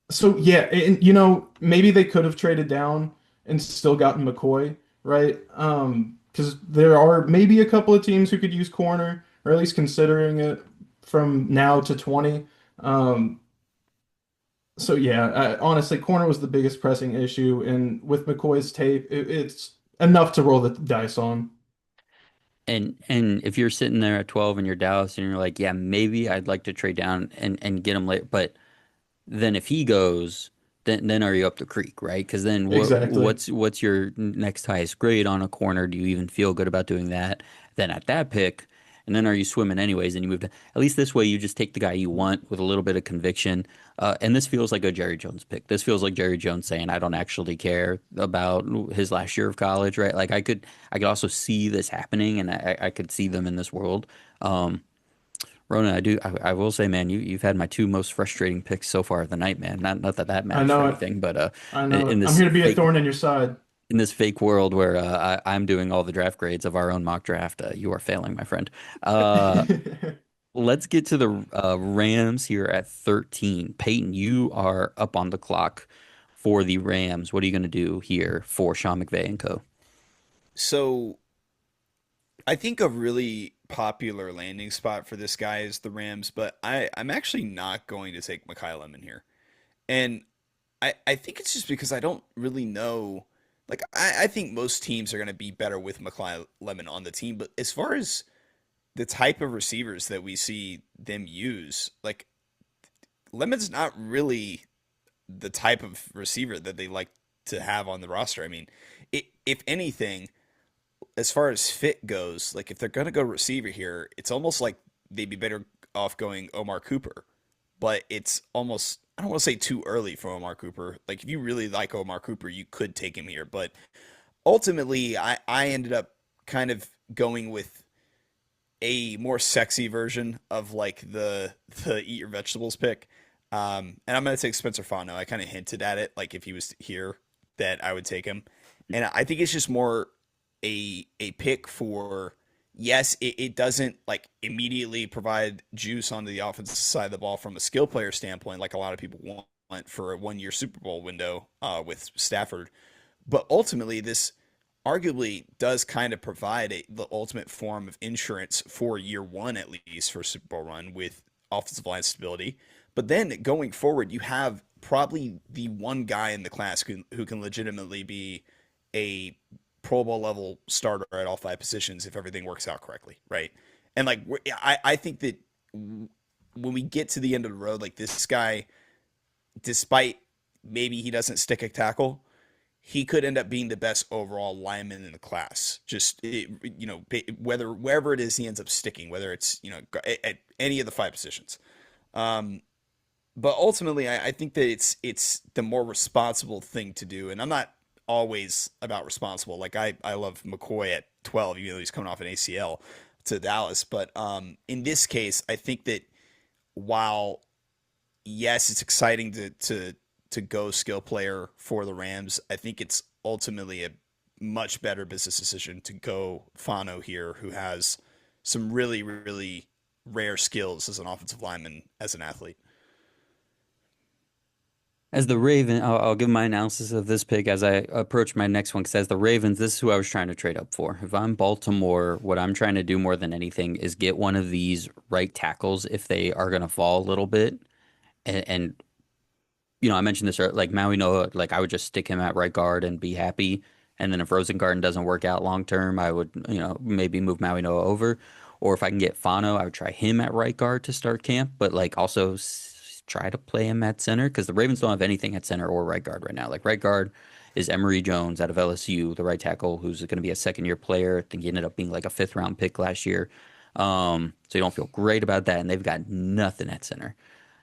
so yeah, and maybe they could have traded down and still gotten McCoy, right? Because there are maybe a couple of teams who could use corner, or at least considering it from now to 20. Um, so yeah, honestly, corner was the biggest pressing issue, and with McCoy's tape, it's enough to roll the dice on. And if you're sitting there at 12 and you're Dallas and you're like, yeah, maybe I'd like to trade down and get him late, but then if he goes, then are you up the creek, right? Because then Exactly. what's your next highest grade on a corner? Do you even feel good about doing that? Then at that pick, and then are you swimming anyways? And you move to at least this way, you just take the guy you want with a little bit of conviction. And this feels like a Jerry Jones pick. This feels like Jerry Jones saying, "I don't actually care about his last year of college," right? Like I could also see this happening, and I could see them in this world. Um, Ronan, I will say, man, you've had my two most frustrating picks so far of the night, man. Not that that I matters for know it. anything, but I know it. in I'm this here to be a fake thorn in your side. in this fake world where I'm doing all the draft grades of our own mock draft, you are failing, my friend. Uh, let's get to the Rams here at 13. Peyton, you are up on the clock for the Rams. What are you going to do here for Sean McVay and co? So I think a really popular landing spot for this guy is the Rams, but I'm actually not going to take Mekhi Lemon here. And I think it's just because I don't really know. Like, I think most teams are going to be better with Mekhi Lemon on the team. But as far as the type of receivers that we see them use, like, Lemon's not really the type of receiver that they like to have on the roster. I mean, if anything, as far as fit goes, like, if they're going to go receiver here, it's almost like they'd be better off going Omar Cooper. But it's almost, I don't want to say too early for Omar Cooper. Like, if you really like Omar Cooper, you could take him here. But ultimately, I ended up kind of going with a more sexy version of like the eat your vegetables pick. And I'm gonna take Spencer Fontenot. I kind of hinted at it, like if he was here, that I would take him. And I think it's just more a pick for yes, it doesn't like immediately provide juice onto the offensive side of the ball from a skill player standpoint, like a lot of people want for a 1 year Super Bowl window with Stafford. But ultimately, this arguably does kind of provide the ultimate form of insurance for year one, at least for a Super Bowl run with offensive line stability. But then going forward, you have probably the one guy in the class who can legitimately be a Pro Bowl level starter at all 5 positions if everything works out correctly, right? And like I think that when we get to the end of the road, like this guy, despite maybe he doesn't stick a tackle, he could end up being the best overall lineman in the class. Just whether wherever it is he ends up sticking, whether it's at any of the 5 positions. Um, but ultimately, I think that it's the more responsible thing to do. And I'm not always about responsible. Like I love McCoy at 12, even though he's coming off an ACL to Dallas. But in this case, I think that while yes, it's exciting to go skill player for the Rams, I think it's ultimately a much better business decision to go Fano here, who has some really, really rare skills as an offensive lineman, as an athlete. As the Raven, I'll give my analysis of this pick as I approach my next one. Because as the Ravens, this is who I was trying to trade up for. If I'm Baltimore, what I'm trying to do more than anything is get one of these right tackles if they are going to fall a little bit. And I mentioned this like Maui Noah, like I would just stick him at right guard and be happy. And then if Rosengarten doesn't work out long term, I would, maybe move Maui Noah over. Or if I can get Fano, I would try him at right guard to start camp, but like also try to play him at center because the Ravens don't have anything at center or right guard right now. Like right guard is Emory Jones out of LSU, the right tackle, who's going to be a second year player. I think he ended up being like a fifth round pick last year. So you don't feel great about that. And they've got nothing at center.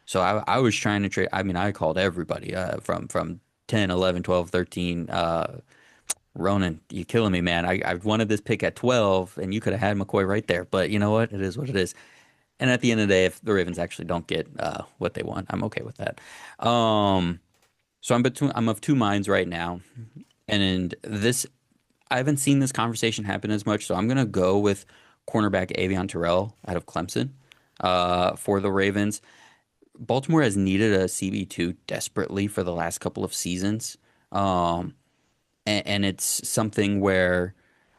So I was trying to trade. I mean, I called everybody from 10, 11, 12, 13. Ronan, you killing me, man. I wanted this pick at 12, and you could have had McCoy right there. But you know what? It is what it is. And at the end of the day, if the Ravens actually don't get what they want, I'm okay with that. Um, so I'm of two minds right now. And in this, I haven't seen this conversation happen as much. So I'm gonna go with cornerback Avion Terrell out of Clemson for the Ravens. Baltimore has needed a CB2 desperately for the last couple of seasons. Um, and it's something where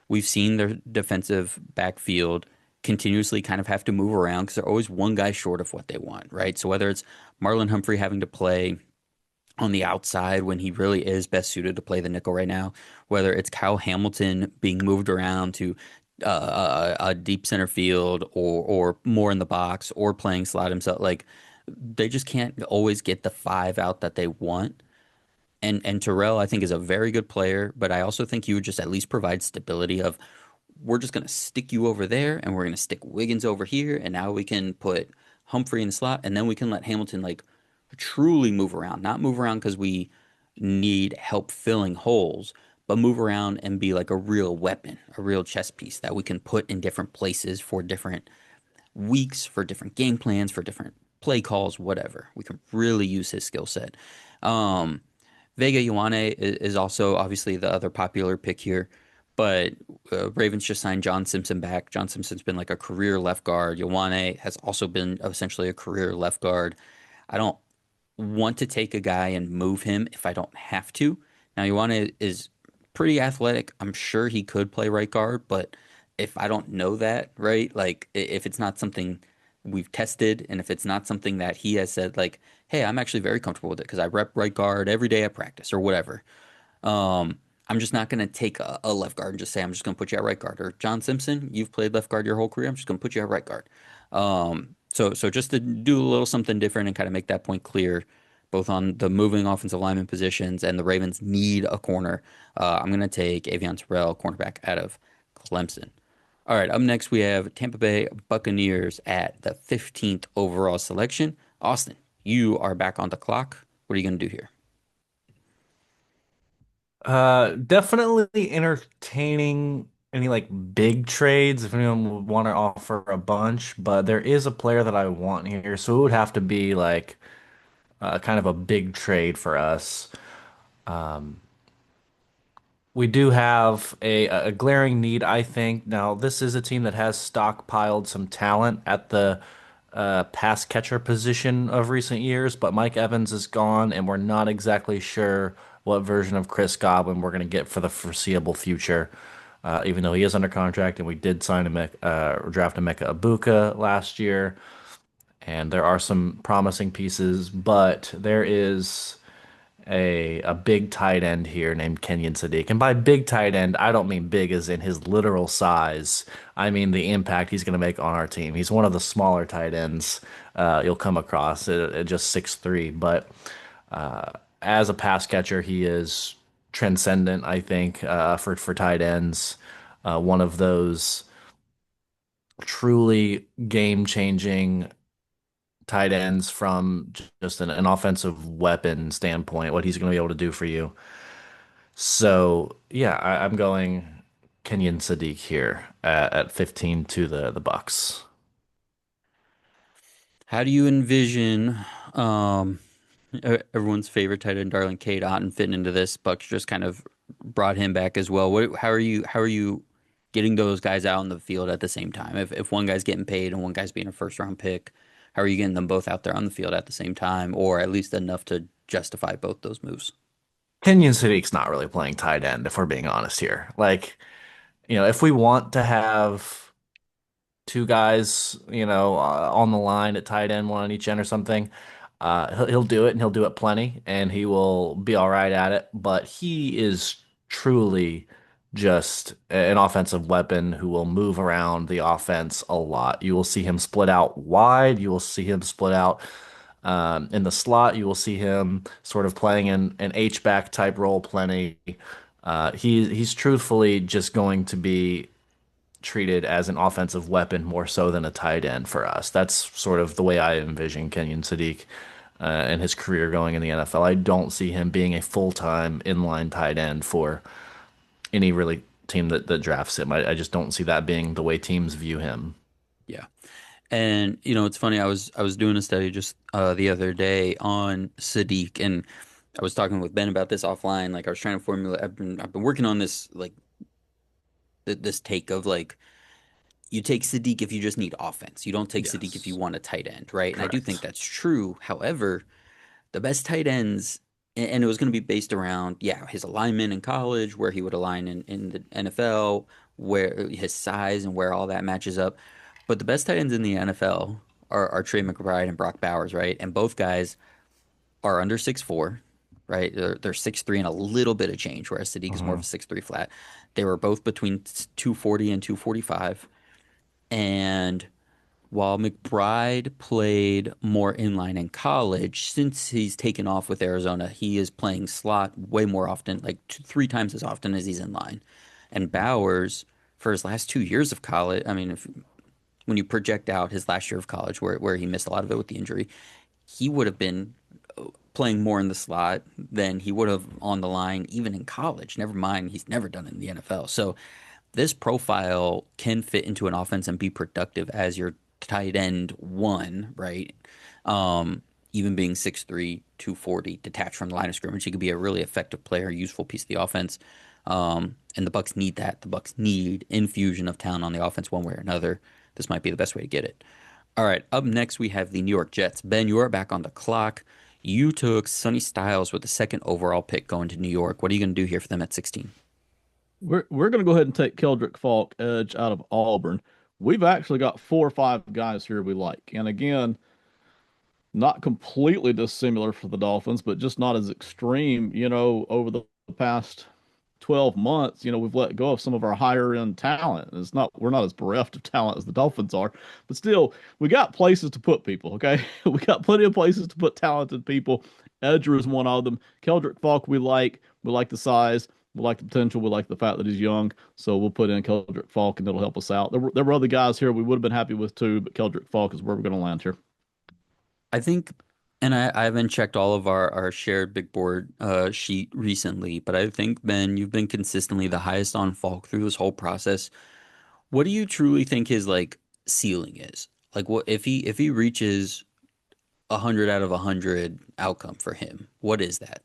we've seen their defensive backfield continuously kind of have to move around because they're always one guy short of what they want, right? So whether it's Marlon Humphrey having to play on the outside when he really is best suited to play the nickel right now, whether it's Kyle Hamilton being moved around to a deep center field or more in the box or playing slot himself, like they just can't always get the five out that they want. And Terrell, I think, is a very good player, but I also think he would just at least provide stability of we're just going to stick you over there and we're going to stick Wiggins over here. And now we can put Humphrey in the slot and then we can let Hamilton like truly move around, not move around because we need help filling holes, but move around and be like a real weapon, a real chess piece that we can put in different places for different weeks, for different game plans, for different play calls, whatever. We can really use his skill set. Um, Vega Ioane is also obviously the other popular pick here, but Ravens just signed John Simpson back. John Simpson's been like a career left guard. Ioane has also been essentially a career left guard. I don't want to take a guy and move him if I don't have to. Now, Ioane is pretty athletic. I'm sure he could play right guard, but if I don't know that, right? Like if it's not something we've tested and if it's not something that he has said like, hey, I'm actually very comfortable with it because I rep right guard every day at practice or whatever. I'm just not going to take a left guard and just say I'm just going to put you at right guard. Or John Simpson, you've played left guard your whole career. I'm just going to put you at right guard. So just to do a little something different and kind of make that point clear, both on the moving offensive lineman positions and the Ravens need a corner. I'm going to take Avion Terrell, cornerback out of Clemson. All right, up next we have Tampa Bay Buccaneers at the 15th overall selection. Austin, you are back on the clock. What are you going to do here? Definitely entertaining any like big trades if anyone would want to offer a bunch, but there is a player that I want here, so it would have to be like kind of a big trade for us. We do have a glaring need, I think. Now, this is a team that has stockpiled some talent at the pass catcher position of recent years, but Mike Evans is gone, and we're not exactly sure what version of Chris Godwin we're going to get for the foreseeable future. Even though he is under contract, and we did sign draft Emeka Ibuka last year, and there are some promising pieces, but there is a big tight end here named Kenyon Sadiq. And by big tight end, I don't mean big as in his literal size. I mean the impact he's going to make on our team. He's one of the smaller tight ends you'll come across at just 6'3", but as a pass catcher, he is transcendent, I think, for tight ends. One of those truly game-changing tight ends from just an offensive weapon standpoint, what he's going to be able to do for you. So yeah, I'm going Kenyon Sadiq here at 15 to the Bucks. How do you envision um, everyone's favorite tight end, darling Cade Otton, fitting into this? Bucks just kind of brought him back as well. How are you getting those guys out in the field at the same time? If one guy's getting paid and one guy's being a first round pick, how are you getting them both out there on the field at the same time, or at least enough to justify both those moves? Kenyon Sadiq's not really playing tight end, if we're being honest here. Like, if we want to have two guys, on the line at tight end, one on each end or something. He'll do it and he'll do it plenty and he will be all right at it. But he is truly just an offensive weapon who will move around the offense a lot. You will see him split out wide. You will see him split out in the slot. You will see him sort of playing in an H-back type role plenty. He's truthfully just going to be treated as an offensive weapon more so than a tight end for us. That's sort of the way I envision Kenyon Sadiq and his career going in the NFL. I don't see him being a full-time inline tight end for any really team that drafts him. I just don't see that being the way teams view him. Yeah. And it's funny. I was doing a study just the other day on Sadiq, and I was talking with Ben about this offline. Like I was trying to formulate. I've been working on this like this take of like you take Sadiq if you just need offense. You don't take Sadiq if you Yes, want a tight end, right? And I do think correct. that's true. However, the best tight ends, and it was going to be based around, yeah, his alignment in college, where he would align in the NFL, where his size and where all that matches up. But the best tight ends in the NFL are Trey McBride and Brock Bowers, right? And both guys are under 6'4", right? They're 6'3" and a little bit of change, whereas Sadiq is more of Hmm. a 6'3" flat. They were both between 240 and 245. And while McBride played more inline in college, since he's taken off with Arizona, he is playing slot way more often, like three times as often as he's in line. And Bowers, for his last 2 years of college, I mean, when you project out his last year of college, where he missed a lot of it with the injury, he would have been playing more in the slot than he would have on the line, even in college. Never mind, he's never done it in the NFL. So this profile can fit into an offense and be productive as your tight end one, right? Even being 6'3", 240, detached from the line of scrimmage, he could be a really effective player, useful piece of the offense. And the Bucks need that. The Bucks need infusion of talent on the offense one way or another. This might be the best way to get it. All right, up next we have the New York Jets. Ben, you are back on the clock. You took Sonny Styles with the second overall pick going to New York. What are you going to do here for them at 16? We're going to go ahead and take Keldrick Falk, edge out of Auburn. We've actually got 4 or 5 guys here we like. And again, not completely dissimilar for the Dolphins, but just not as extreme. Over the past 12 months, we've let go of some of our higher end talent. We're not as bereft of talent as the Dolphins are, but still, we got places to put people, okay? We got plenty of places to put talented people. Edger is one of them. Keldrick Falk, we like. We like the size. We like the potential. We like the fact that he's young. So we'll put in Keldrick Falk and it'll help us out. There were other guys here we would have been happy with too, but Keldrick Falk is where we're going to land here. I think And I haven't checked all of our shared big board sheet recently, but I think, Ben, you've been consistently the highest on Falk through this whole process. What do you truly think his like ceiling is? Like what if he reaches 100 out of 100 outcome for him? What is that?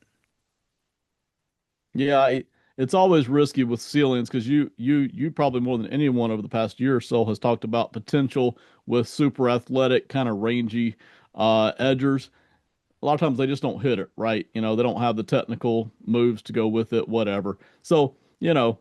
Yeah, it's always risky with ceilings because you probably more than anyone over the past year or so has talked about potential with super athletic, kind of rangy edgers. A lot of times they just don't hit it right. They don't have the technical moves to go with it, whatever. So,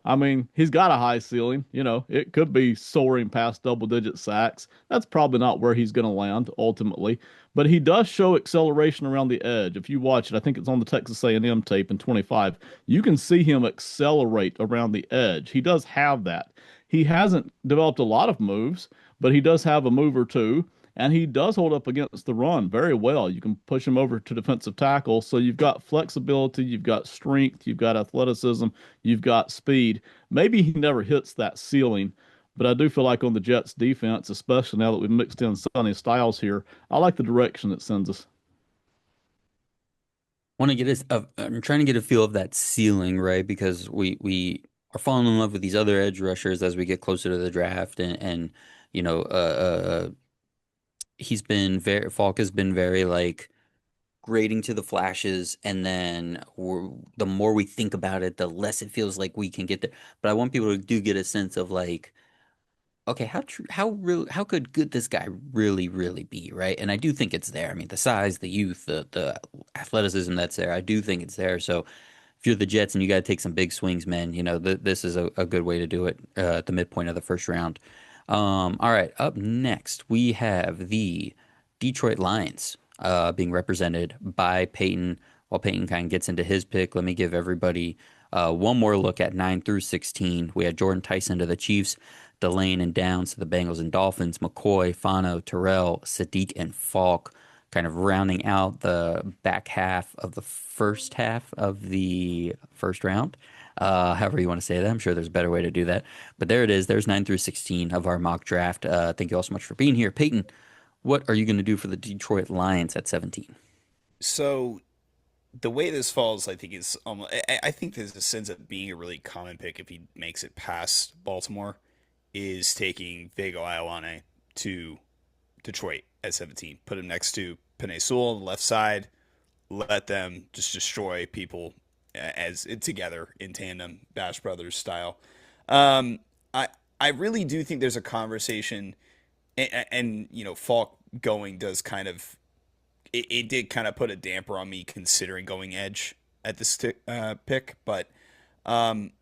I mean, he's got a high ceiling. It could be soaring past double digit sacks. That's probably not where he's going to land ultimately, but he does show acceleration around the edge. If you watch it, I think it's on the Texas A&M tape in 25. You can see him accelerate around the edge. He does have that. He hasn't developed a lot of moves, but he does have a move or two. And he does hold up against the run very well. You can push him over to defensive tackle. So you've got flexibility, you've got strength, you've got athleticism, you've got speed. Maybe he never hits that ceiling, but I do feel like on the Jets defense, especially now that we've mixed in Sonny Styles here, I like the direction it sends us. Want to get I'm trying to get a feel of that ceiling, right? Because we are falling in love with these other edge rushers as we get closer to the draft, and you know, he's been very Falk has been very like grading to the flashes, and then the more we think about it, the less it feels like we can get there. But I want people to do get a sense of like, okay, how true, how real, how could this guy really be, right? And I do think it's there. I mean, the size, the youth, the athleticism that's there. I do think it's there. So if you're the Jets and you got to take some big swings, man, this is a good way to do it at the midpoint of the first round. All right, up next we have the Detroit Lions being represented by Peyton. While Peyton kind of gets into his pick, let me give everybody one more look at 9 through 16. We had Jordan Tyson to the Chiefs, Delane and Downs to the Bengals and Dolphins, McCoy, Fano, Terrell, Sadiq, and Falk kind of rounding out the back half of the first half of the first round. However you want to say that. I'm sure there's a better way to do that. But there it is. There's 9 through 16 of our mock draft. Thank you all so much for being here. Peyton, what are you going to do for the Detroit Lions at 17? So the way this falls, I think is almost. I think this ends up being a really common pick if he makes it past Baltimore. Is taking Vega Ioane to Detroit at 17. Put him next to Penei Sewell on the left side. Let them just destroy people as together in tandem, Bash Brothers style. Um, I I really do think there's a conversation, and Falk going does kind of it did kind of put a damper on me considering going edge at this pick, but um,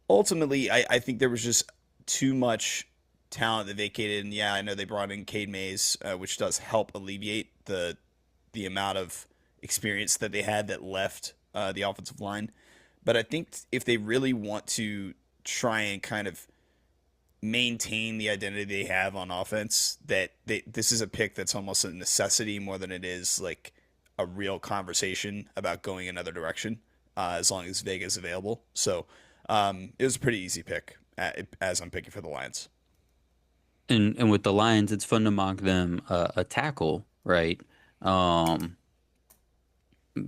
ultimately I think there was just too much talent that vacated, and yeah, I know they brought in Cade Mays, which does help alleviate the amount of experience that they had that left the offensive line. But I think if they really want to try and kind of maintain the identity they have on offense, this is a pick that's almost a necessity more than it is like a real conversation about going another direction, as long as Vega's available. So it was a pretty easy pick as I'm picking for the Lions. And with the Lions, it's fun to mock them a tackle, right? Um,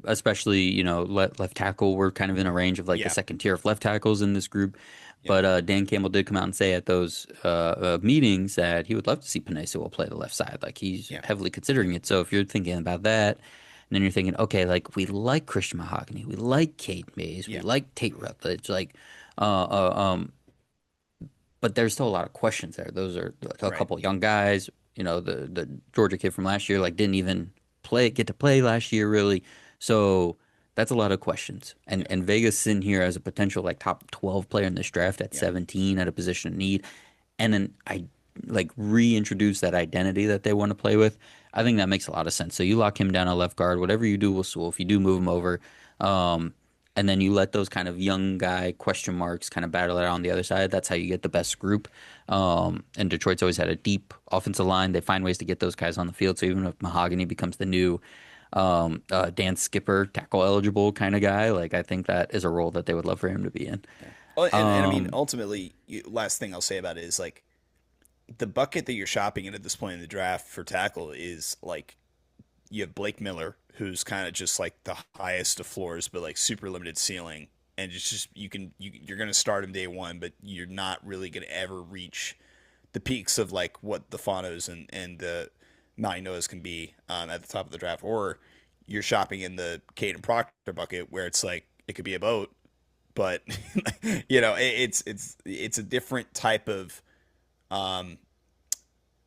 Especially, left tackle. We're kind of in a range of like the Yeah, second tier of left tackles in this group. yeah, But Dan Campbell did come out and say at those meetings that he would love to see Penei Sewell play the left side. Like he's yeah, heavily considering it. So if you're thinking about that, and then you're thinking, okay, like we like Christian Mahogany, we like Kate Mays, we yeah. like Tate Rutledge, like uh, uh, um, but there's still a lot of questions there. Those are like a Right. couple young guys. The Georgia kid from last year like didn't even get to play last year really. So that's a lot of questions. And Yeah, Vegas sitting here as a potential like top 12 player in this draft at yeah, 17 at a position of need. And then I like reintroduce that identity that they want to play with. I think that makes a lot of sense. So you lock him down at left guard, whatever you do with Sewell, if you do move him over, um, and then you let those kind of young guy question marks kind of battle it out on the other side. That's how you get the best group. And Detroit's always had a deep offensive line. They find ways to get those guys on the field. So even if Mahogany becomes the new Dan Skipper, tackle eligible kind of guy, like I think that is a role that they would love for him to be in. yeah. Well, and I mean, Um, ultimately, last thing I'll say about it is like the bucket that you're shopping in at this point in the draft for tackle is like you have Blake Miller, who's kind of just like the highest of floors, but like super limited ceiling, and it's just you're gonna start him day one, but you're not really gonna ever reach the peaks of like what the Faunos and the Malinois can be at the top of the draft, or you're shopping in the Caden Proctor bucket where it's like it could be a boat, but it's a different type of um,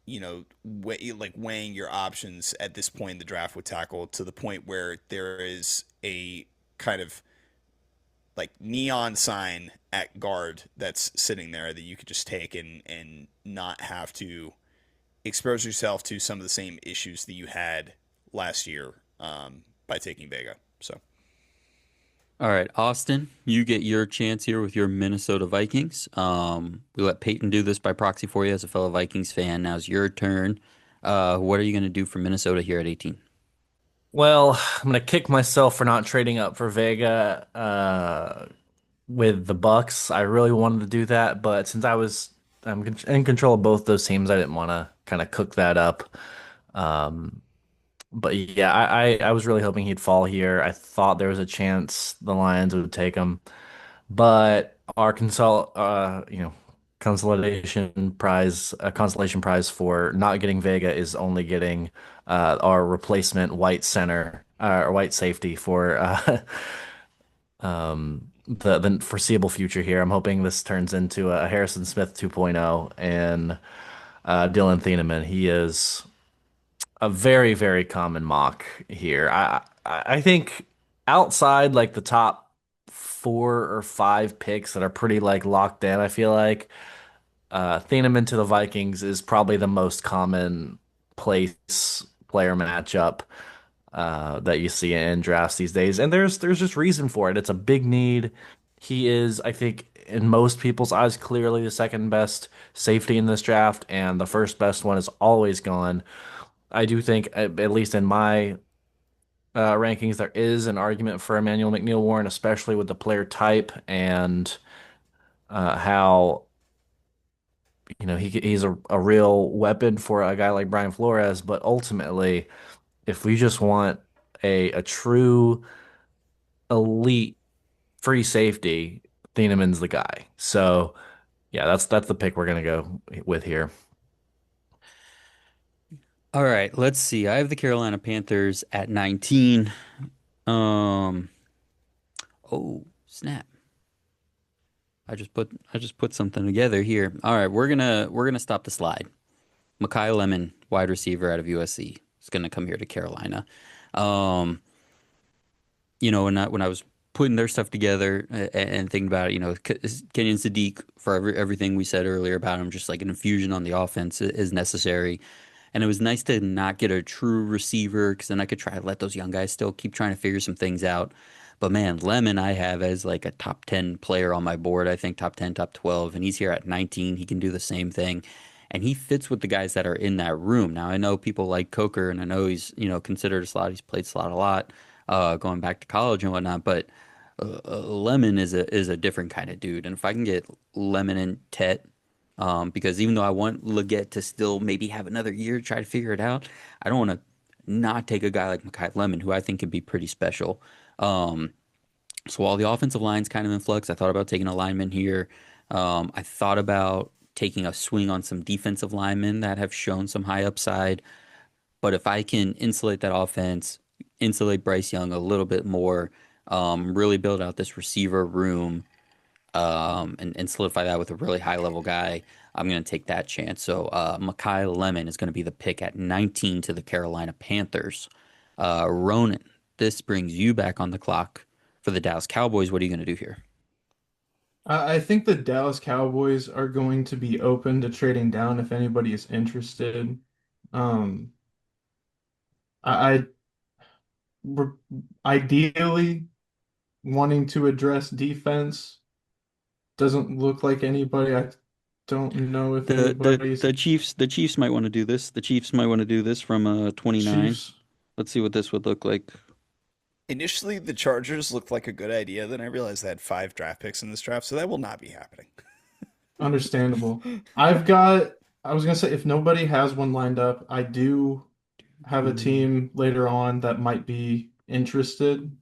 like weighing your options at this point in the draft with tackle to the point where there is a kind of like neon sign at guard that's sitting there that you could just take and not have to expose yourself to some of the same issues that you had last year by taking Vega. So, All right, Austin, you get your chance here with your Minnesota Vikings. We let Peyton do this by proxy for you as a fellow Vikings fan. Now's your turn. What are you going to do for Minnesota here at 18? Well, I'm gonna kick myself for not trading up for Vega with the Bucks. I really wanted to do that, but since I'm in control of both those teams, I didn't want to kind of cook that up. Um, but yeah, I was really hoping he'd fall here. I thought there was a chance the Lions would take him, but our consolation prize for not getting Vega is only getting our replacement white center or white safety for the foreseeable future here. I'm hoping this turns into a Harrison Smith 2.0 and Dylan Thieneman. He is a very, very common mock here. I think outside like the top 4 or 5 picks that are pretty like locked in, I feel like Thieneman to the Vikings is probably the most common place player matchup that you see in drafts these days, and there's just reason for it. It's a big need. He is, I think, in most people's eyes, clearly the second best safety in this draft, and the first best one is always gone. I do think, at least in my rankings, there is an argument for Emmanuel McNeil Warren, especially with the player type and how he's a real weapon for a guy like Brian Flores. But ultimately, if we just want a true elite free safety, Thieneman's the guy. So yeah, that's the pick we're gonna go with here. All right, let's see. I have the Carolina Panthers at 19. Um, oh, snap. I just put something together here. All right, we're gonna stop the slide. Mekhi Lemon, wide receiver out of USC, is gonna come here to Carolina. Um, when I was putting their stuff together and thinking about it, Kenyon Sadiq, for everything we said earlier about him, just like an infusion on the offense is necessary. And it was nice to not get a true receiver because then I could try to let those young guys still keep trying to figure some things out. But man, Lemon I have as like a top 10 player on my board. I think top 10, top 12, and he's here at 19. He can do the same thing. And he fits with the guys that are in that room. Now I know people like Coker, and I know he's, considered a slot. He's played slot a lot, going back to college and whatnot. But Lemon is a different kind of dude. And if I can get Lemon and Tet, because even though I want Leggett to still maybe have another year to try to figure it out, I don't want to not take a guy like Mekhi Lemon, who I think could be pretty special. Um, so while the offensive line's kind of in flux, I thought about taking a lineman here. I thought about taking a swing on some defensive linemen that have shown some high upside. But if I can insulate that offense, insulate Bryce Young a little bit more, really build out this receiver room, and solidify that with a really high level guy, I'm going to take that chance. So Mekhi Lemon is going to be the pick at 19 to the Carolina Panthers. Ronan, this brings you back on the clock for the Dallas Cowboys. What are you going to do here? I think the Dallas Cowboys are going to be open to trading down if anybody is interested. Um, I we're ideally wanting to address defense. Doesn't look like anybody. I don't know if The anybody's Chiefs might want to do this. The Chiefs might want to do this from 29. Chiefs. Let's see what this would look like. initially, the Chargers looked like a good idea. Then I realized they had 5 draft picks in this draft, so that will not be happening. Understandable. I was gonna say if nobody has one lined up, have a Mm. team later on that might be interested?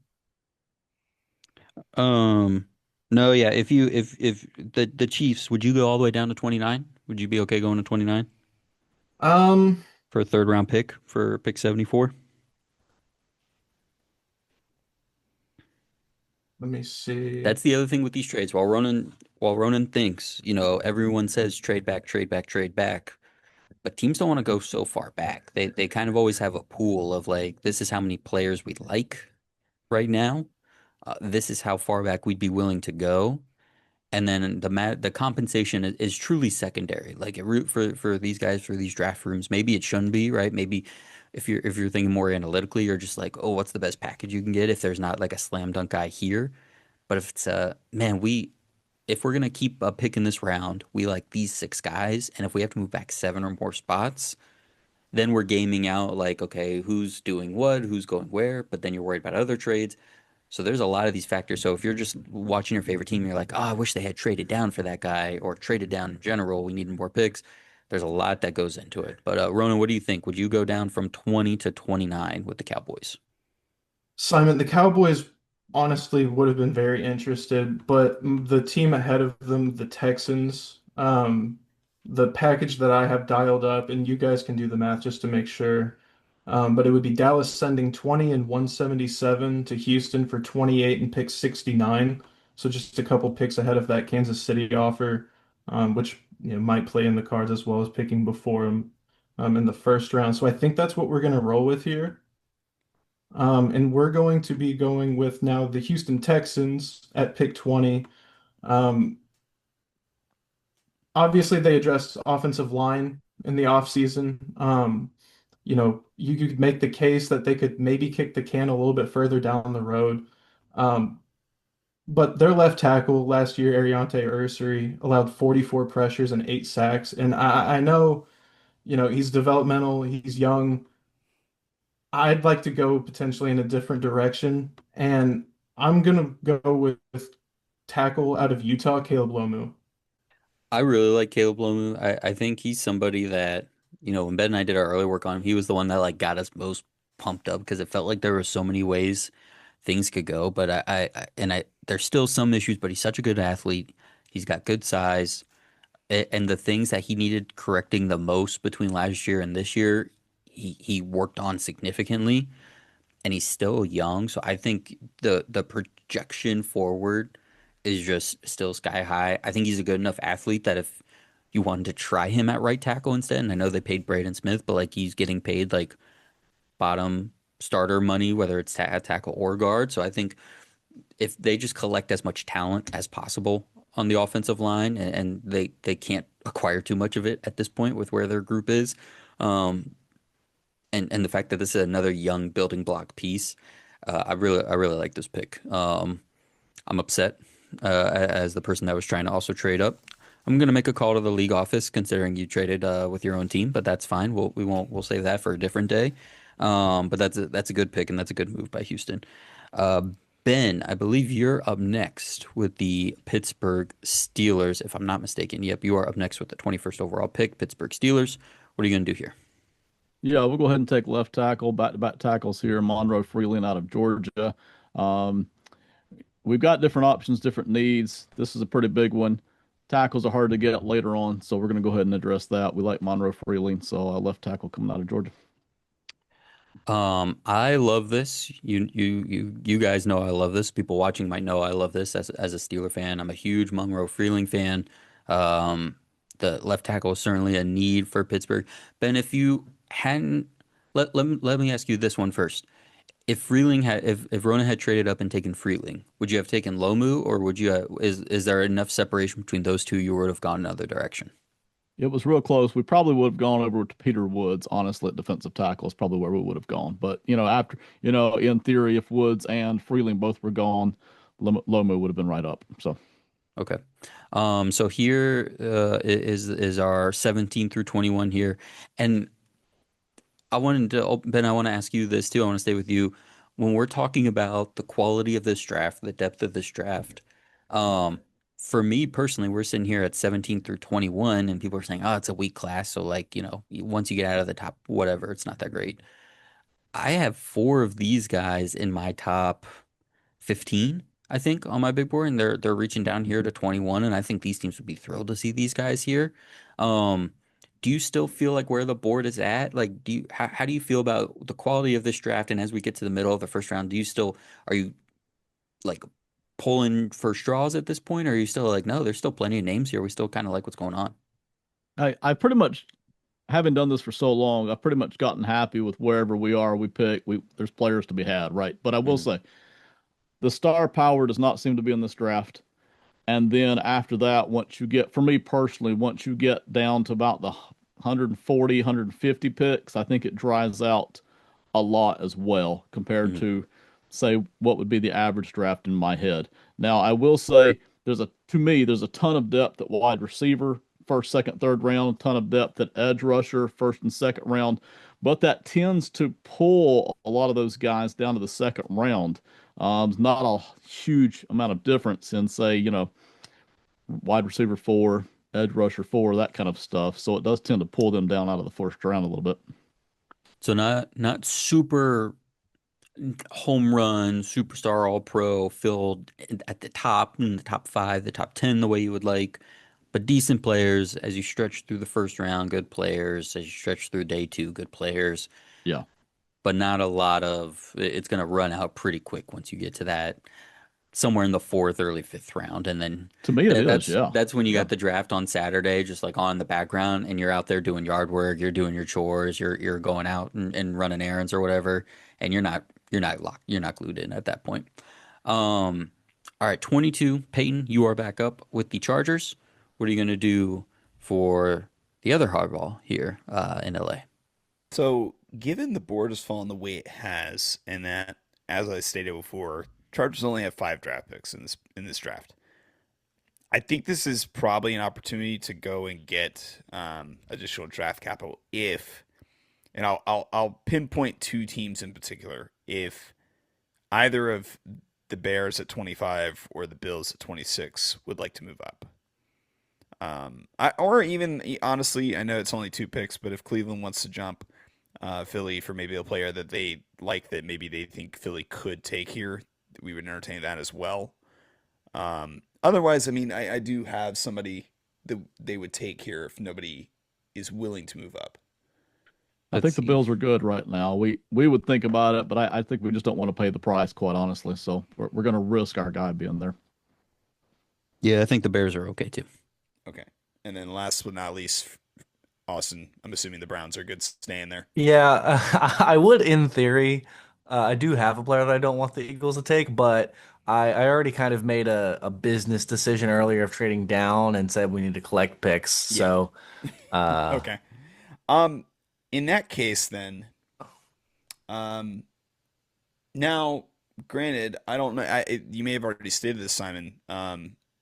Um, no, yeah. If the Chiefs, would you go all the way down to 29? Would you be okay going to 29 Um, for a third round pick for pick 74? Let me see. That's the other thing with these trades. While Ronan thinks, everyone says trade back, trade back, trade back. But teams don't want to go so far back. They kind of always have a pool of like, this is how many players we like right now. This is how far back we'd be willing to go. And then the compensation is truly secondary. Like a root for these guys for these draft rooms. Maybe it shouldn't be, right? Maybe if you're thinking more analytically, you're just like, oh, what's the best package you can get if there's not like a slam dunk guy here. But if it's man, if we're gonna keep a pick in this round, we like these six guys, and if we have to move back seven or more spots, then we're gaming out like, okay, who's doing what, who's going where, but then you're worried about other trades. So there's a lot of these factors. So if you're just watching your favorite team, you're like, oh, I wish they had traded down for that guy or traded down in general. We needed more picks. There's a lot that goes into it. But Ronan, what do you think? Would you go down from 20 to 29 with the Cowboys? Simon, the Cowboys honestly would have been very interested, but the team ahead of them, the Texans, the package that I have dialed up, and you guys can do the math just to make sure. But it would be Dallas sending 20 and 177 to Houston for 28 and pick 69. So just a couple picks ahead of that Kansas City offer, which might play in the cards as well as picking before them in the first round. So I think that's what we're going to roll with here. And we're going to be going with now the Houston Texans at pick 20. Um, Obviously, they addressed offensive line in the offseason. You could make the case that they could maybe kick the can a little bit further down the road. Um, but their left tackle last year, Ariante Ursary, allowed 44 pressures and 8 sacks. And I know, he's developmental, he's young. I'd like to go potentially in a different direction, and I'm gonna go with tackle out of Utah, Caleb Lomu. I really like Caleb Lomu. I think he's somebody that, when Ben and I did our early work on him, he was the one that like got us most pumped up because it felt like there were so many ways things could go. But there's still some issues, but he's such a good athlete. He's got good size. And the things that he needed correcting the most between last year and this year, he worked on significantly, and he's still young. So I think the projection forward is just still sky high. I think he's a good enough athlete that if you wanted to try him at right tackle instead, and I know they paid Braden Smith, but like he's getting paid like bottom starter money, whether it's tackle or guard. So I think if they just collect as much talent as possible on the offensive line, and they can't acquire too much of it at this point with where their group is, um, and the fact that this is another young building block piece, I really like this pick. I'm upset as the person that was trying to also trade up. I'm gonna make a call to the league office considering you traded with your own team, but that's fine. We'll save that for a different day. But that's a good pick and that's a good move by Houston. Uh, Ben, I believe you're up next with the Pittsburgh Steelers, if I'm not mistaken. Yep, you are up next with the 21st overall pick, Pittsburgh Steelers. What are you gonna do here? Yeah, we'll go ahead and take left tackle, back-to-back tackles here. Monroe Freeland out of Georgia. Um, we've got different options, different needs. This is a pretty big one. Tackles are hard to get later on, so we're going to go ahead and address that. We like Monroe Freeland, so left tackle coming out of Georgia. I love this. You guys know I love this. People watching might know I love this as a Steeler fan. I'm a huge Monroe Freeling fan. Um, the left tackle is certainly a need for Pittsburgh. Ben, if you hadn't let me ask you this one first. If Rona had traded up and taken Freeling, would you have taken Lomu, or is there enough separation between those two you would have gone another direction? It was real close. We probably would have gone over to Peter Woods, honestly, at defensive tackle is probably where we would have gone. But, in theory, if Woods and Freeling both were gone, Lomu would have been right up. So, Okay. So here is our 17 through 21 here. And Ben, I want to ask you this too. I want to stay with you. When we're talking about the quality of this draft, the depth of this draft, um, for me personally, we're sitting here at 17 through 21, and people are saying, oh, it's a weak class. So, like, once you get out of the top, whatever, it's not that great. I have four of these guys in my top 15, I think, on my big board, and they're reaching down here to 21, and I think these teams would be thrilled to see these guys here. Um, do you still feel like where the board is at? Like, how do you feel about the quality of this draft? And as we get to the middle of the first round, are you like pulling for straws at this point, or are you still like, no, there's still plenty of names here. We still kind of like what's going on. I pretty much, having done this for so long, I've pretty much gotten happy with wherever we are. We pick. There's players to be had, right? But I will Mhm. say the star power does not seem to be in this draft. And then after that, for me personally, once you get down to about the 140, 150 picks, I think it dries out a lot as well compared Mhm. to, say, what would be the average draft in my head. Now, I will say to me, there's a ton of depth at wide receiver, first, second, third round, a ton of depth at edge rusher, first and second round, but that tends to pull a lot of those guys down to the second round. It's not a huge amount of difference in, say, wide receiver four, edge rusher four, that kind of stuff. So it does tend to pull them down out of the first round a little bit. So not super home run, superstar, all pro filled at the top, in the top five, the top 10, the way you would like, but decent players as you stretch through the first round, good players, as you stretch through day two, good players, Yeah. but not a lot of, it's going to run out pretty quick once you get to that somewhere in the fourth, early fifth round. And then To me, it is. Yeah. that's when you Yeah. got the draft on Saturday, just like on the background, and you're out there doing yard work, you're doing your chores, you're going out and running errands or whatever, and you're not locked, you're not glued in at that point. All right, 22, Peyton, you are back up with the Chargers. What are you gonna do for the other hardball here in LA? So, given the board has fallen the way it has, and that, as I stated before, Chargers only have 5 draft picks in this draft. I think this is probably an opportunity to go and get additional draft capital if, and I'll pinpoint 2 teams in particular. If either of the Bears at 25 or the Bills at 26 would like to move up. Or even honestly, I know it's only 2 picks, but if Cleveland wants to jump Philly for maybe a player that they like that maybe they think Philly could take here, we would entertain that as well. Otherwise, I mean, I do have somebody that they would take here if nobody is willing to move up. I Let's think the see. Bills are good right now. We would think about it, but I think we just don't want to pay the price, quite honestly. So we're going to risk our guy being there. Yeah, I think the Bears are okay too. Okay. And then last but not least, Austin, I'm assuming the Browns are good staying there. Yeah, I would in theory. I do have a player that I don't want the Eagles to take, but I already kind of made a business decision earlier of trading down and said we need to collect picks. Yeah. So, uh, Okay. Um, in that case, then, um, now, granted, I don't know. You may have already stated this, Simon.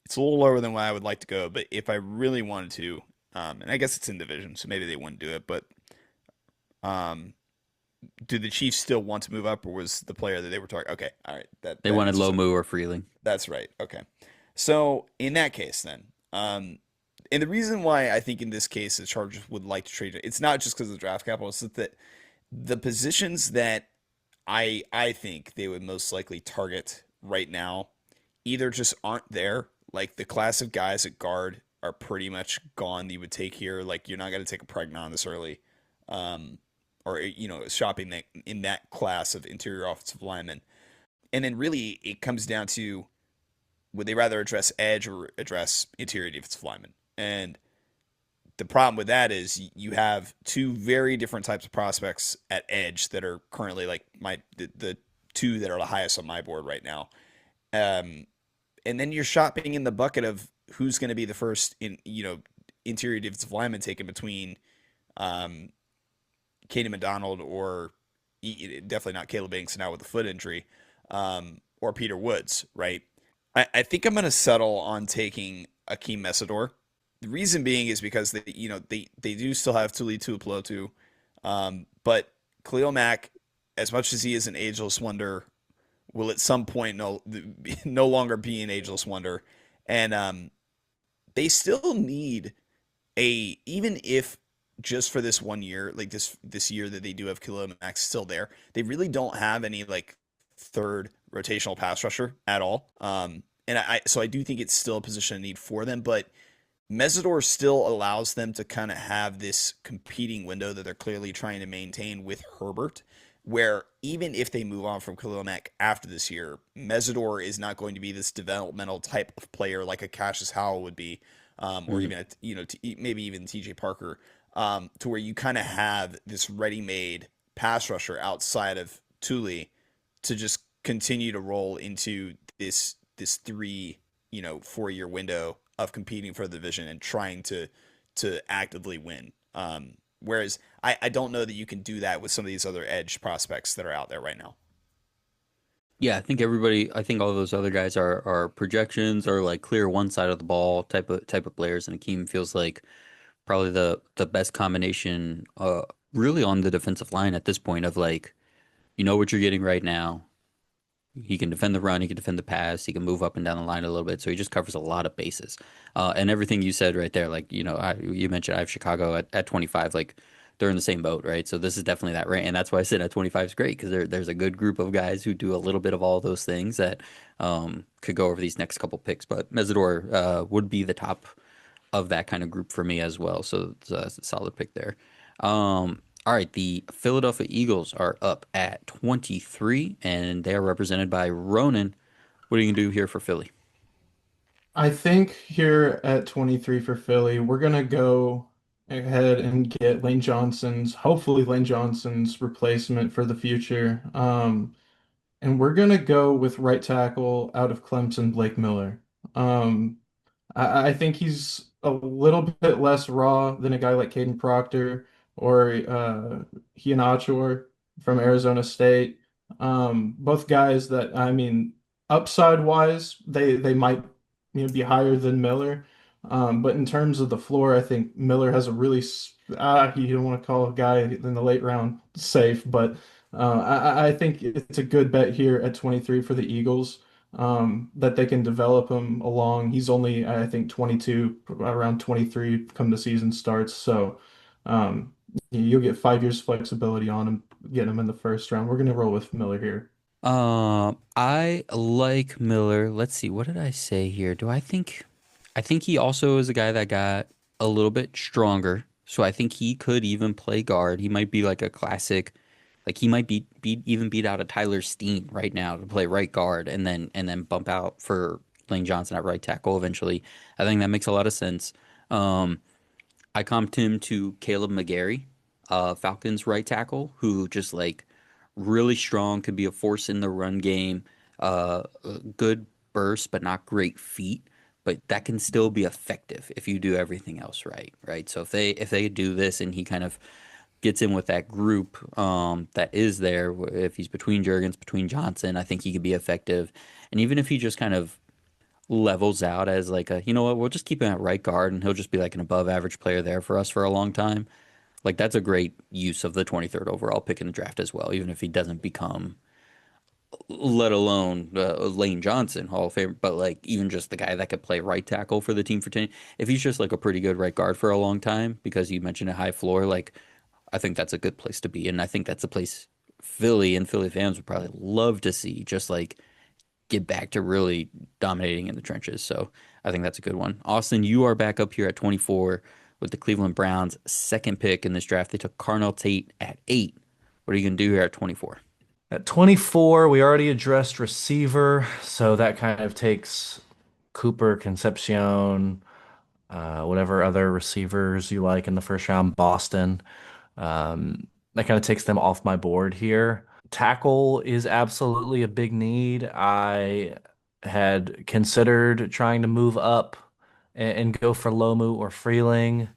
It's a little lower than where I would like to go, but if I really wanted to, and I guess it's in division, so maybe they wouldn't do it. But um, do the Chiefs still want to move up, or was the player that they were talking? Okay, all right, that They that wanted answers it. Lomu or Freeling. That's right. Okay, so in that case, then, and the reason why I think in this case the Chargers would like to trade it's not just because of the draft capital, it's that the positions that I think they would most likely target right now either just aren't there. Like the class of guys at guard are pretty much gone that you would take here. Like you're not going to take a Pregnon this early, um, or shopping that in that class of interior offensive linemen. And then really it comes down to would they rather address edge or address interior defensive linemen? And the problem with that is you have 2 very different types of prospects at edge that are currently like the 2 that are the highest on my board right now. Um, and then you're shopping in the bucket of who's going to be the first interior defensive lineman taken between um, Katie McDonald or definitely not Caleb Banks now with a foot injury, or Peter Woods, right? I think I'm going to settle on taking Akeem Mesidor. The reason being is because they do still have Tuli Tuipulotu, but Khalil Mack, as much as he is an ageless wonder, will at some point no longer be an ageless wonder, and they still need even if just for this one year, like this year that they do have Khalil Mack still there, they really don't have any like third rotational pass rusher at all. And so I do think it's still a position of need for them, but Mesidor still allows them to kind of have this competing window that they're clearly trying to maintain with Herbert, where even if they move on from Khalil Mack after this year, Mesidor is not going to be this developmental type of player like a Cassius Howell would be, or Mhm. even maybe even T.J. Parker, to where you kind of have this ready-made pass rusher outside of Thule to just continue to roll into this 4 year window of competing for the division and trying to actively win. Whereas I don't know that you can do that with some of these other edge prospects that are out there right now. Yeah, I think all those other guys are projections or like clear one side of the ball type of players, and Akeem feels like probably the best combination really on the defensive line at this point of like you know what you're getting right now. He can defend the run, he can defend the pass, he can move up and down the line a little bit, so he just covers a lot of bases. And everything you said right there, like you mentioned, I have Chicago at 25, like they're in the same boat, right? So this is definitely that range, and that's why I said at 25 is great because there's a good group of guys who do a little bit of all those things that could go over these next couple picks. But Mesidor would be the top of that kind of group for me as well. So it's a solid pick there. All right, the Philadelphia Eagles are up at 23, and they are represented by Ronan. What are you gonna do here for Philly? I think here at 23 for Philly, we're gonna go ahead and get hopefully Lane Johnson's replacement for the future. And we're gonna go with right tackle out of Clemson, Blake Miller. Um, I think he's a little bit less raw than a guy like Caden Proctor or Iheanacho from Arizona State. Both guys that I mean, upside wise, they might be higher than Miller. But in terms of the floor, I think Miller has a really you don't want to call a guy in the late round safe, but I think it's a good bet here at 23 for the Eagles that they can develop him along. He's only, I think, 22, around 23 come the season starts. So um, you'll get 5 years flexibility on him, getting him in the first round. We're going to roll with Miller here. I like Miller. Let's see, what did I say here? I think he also is a guy that got a little bit stronger. So I think he could even play guard. He might be like a classic, like he might beat out a Tyler Steen right now to play right guard and then bump out for Lane Johnson at right tackle eventually. I think that makes a lot of sense. Um, I comped him to Caleb McGarry, Falcons right tackle, who just like really strong, could be a force in the run game, good burst, but not great feet. But that can still be effective if you do everything else right, right? So if they do this and he kind of gets in with that group that is there, if he's between Jurgens, between Johnson, I think he could be effective. And even if he just kind of levels out as like a, you know what, we'll just keep him at right guard and he'll just be like an above average player there for us for a long time. Like that's a great use of the 23rd overall pick in the draft as well, even if he doesn't become, let alone Lane Johnson, Hall of Fame, but like even just the guy that could play right tackle for the team for 10. If he's just like a pretty good right guard for a long time, because you mentioned a high floor, like I think that's a good place to be. And I think that's a place Philly and Philly fans would probably love to see, just like get back to really dominating in the trenches. So I think that's a good one. Austin, you are back up here at 24 with the Cleveland Browns' second pick in this draft. They took Carnell Tate at 8. What are you going to do here at 24? At 24, we already addressed receiver, so that kind of takes Cooper, Concepcion, whatever other receivers you like in the first round, Boston. That kind of takes them off my board here. Tackle is absolutely a big need. I had considered trying to move up and go for Lomu or Freeling.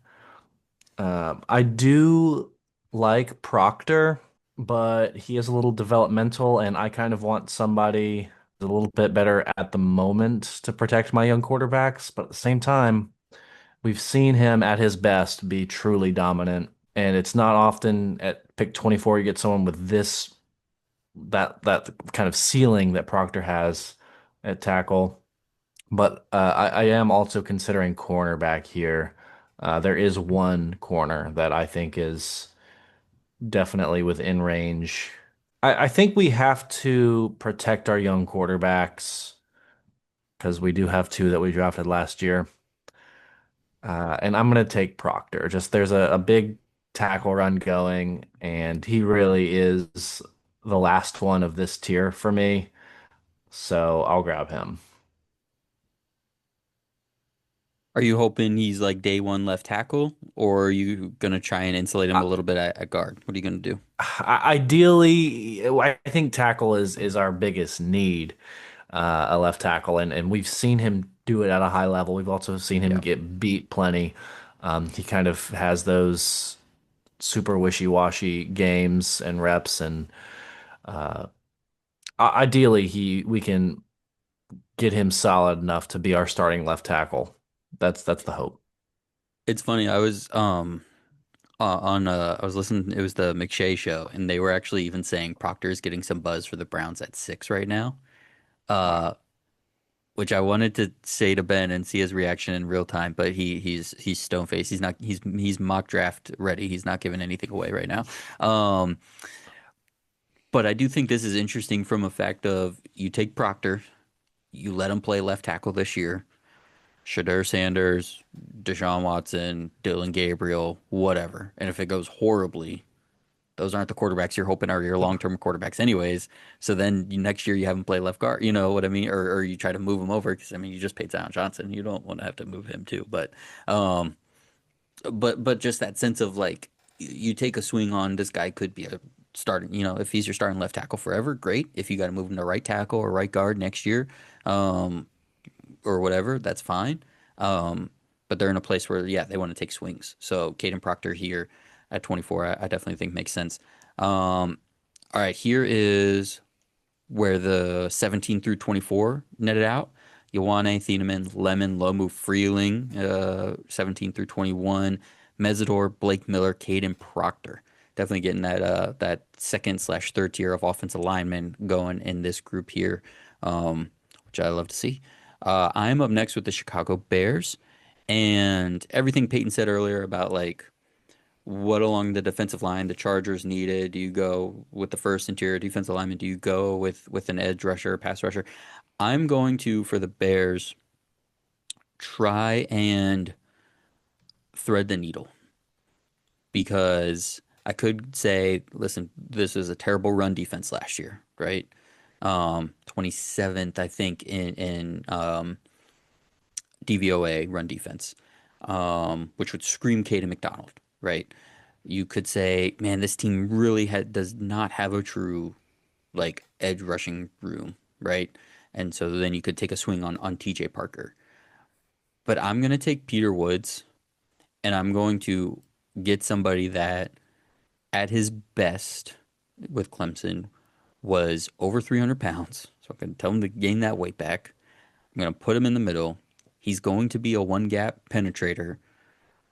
I do like Proctor, but he is a little developmental, and I kind of want somebody a little bit better at the moment to protect my young quarterbacks. But at the same time, we've seen him at his best be truly dominant, and it's not often at pick 24 you get someone with that kind of ceiling that Proctor has at tackle. But I am also considering cornerback here. There is one corner that I think is definitely within range. I think we have to protect our young quarterbacks because we do have two that we drafted last year. And I'm going to take Proctor. Just there's a big tackle run going, and he really is the last one of this tier for me. So I'll grab him. Are you hoping he's like day one left tackle, or are you gonna try and insulate him a little bit at guard? What are you gonna do? Ideally, I think tackle is our biggest need, a left tackle, and we've seen him do it at a high level. We've also seen him Yeah. get beat plenty. He kind of has those super wishy-washy games and reps, and ideally, he we can get him solid enough to be our starting left tackle. That's the hope. It's funny. I was listening. It was the McShay show, and they were actually even saying Proctor is getting some buzz for the Browns at 6 right now. Wow. Uh, which I wanted to say to Ben and see his reaction in real time, but he's stone faced. He's mock draft ready. He's not giving anything away right now. Um, but I do think this is interesting from a fact of you take Proctor, you let him play left tackle this year. Shadur Sanders, Deshaun Watson, Dylan Gabriel, whatever. And if it goes horribly, those aren't the quarterbacks you're hoping are your long-term quarterbacks anyways. So then next year you have him play left guard, you know what I mean? Or you try to move him over because I mean you just paid Zion Johnson. You don't want to have to move him too. Um but just that sense of like you take a swing on this guy could be a starting, if he's your starting left tackle forever, great. If you got to move him to right tackle or right guard next year, um, or whatever, that's fine. Um, but they're in a place where, yeah, they want to take swings. So Caden Proctor here at 24, I definitely think makes sense. All right, here is where the 17 through 24 netted out. Ioane, Thieneman, Lemon, Lomu, Freeling, 17 through 21, Mesidor, Blake Miller, Caden Proctor. Definitely getting that second slash third tier of offensive linemen going in this group here, which I love to see. I'm up next with the Chicago Bears, and everything Peyton said earlier about like what along the defensive line the Chargers needed. Do you go with the first interior defensive lineman? Do you go with an edge rusher, pass rusher? I'm going to, for the Bears, try and thread the needle because I could say, listen, this is a terrible run defense last year, right? 27th, I think, in DVOA run defense, which would scream Caden McDonald, right? You could say, man, this team really does not have a true like edge rushing room, right? And so then you could take a swing on TJ Parker. But I'm gonna take Peter Woods, and I'm going to get somebody that at his best with Clemson was over 300 pounds. So I'm gonna tell him to gain that weight back. I'm gonna put him in the middle. He's going to be a one gap penetrator,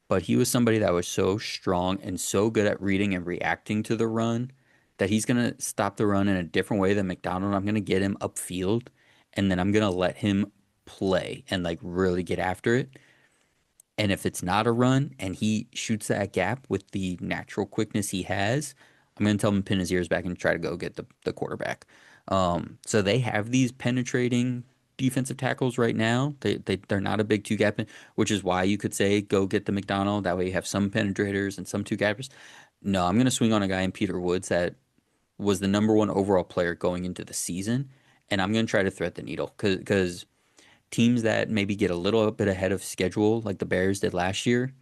but he was somebody that was so strong and so good at reading and reacting to the run that he's going to stop the run in a different way than McDonald. I'm going to get him upfield and then I'm going to let him play and like really get after it. And if it's not a run and he shoots that gap with the natural quickness he has, I'm going to tell him to pin his ears back and try to go get the quarterback. So they have these penetrating defensive tackles right now. They're not a big two gap, which is why you could say go get the McDonald. That way you have some penetrators and some two gappers. No, I'm going to swing on a guy in Peter Woods that was the number one overall player going into the season, and I'm going to try to thread the needle because teams that maybe get a little bit ahead of schedule, like the Bears did last year,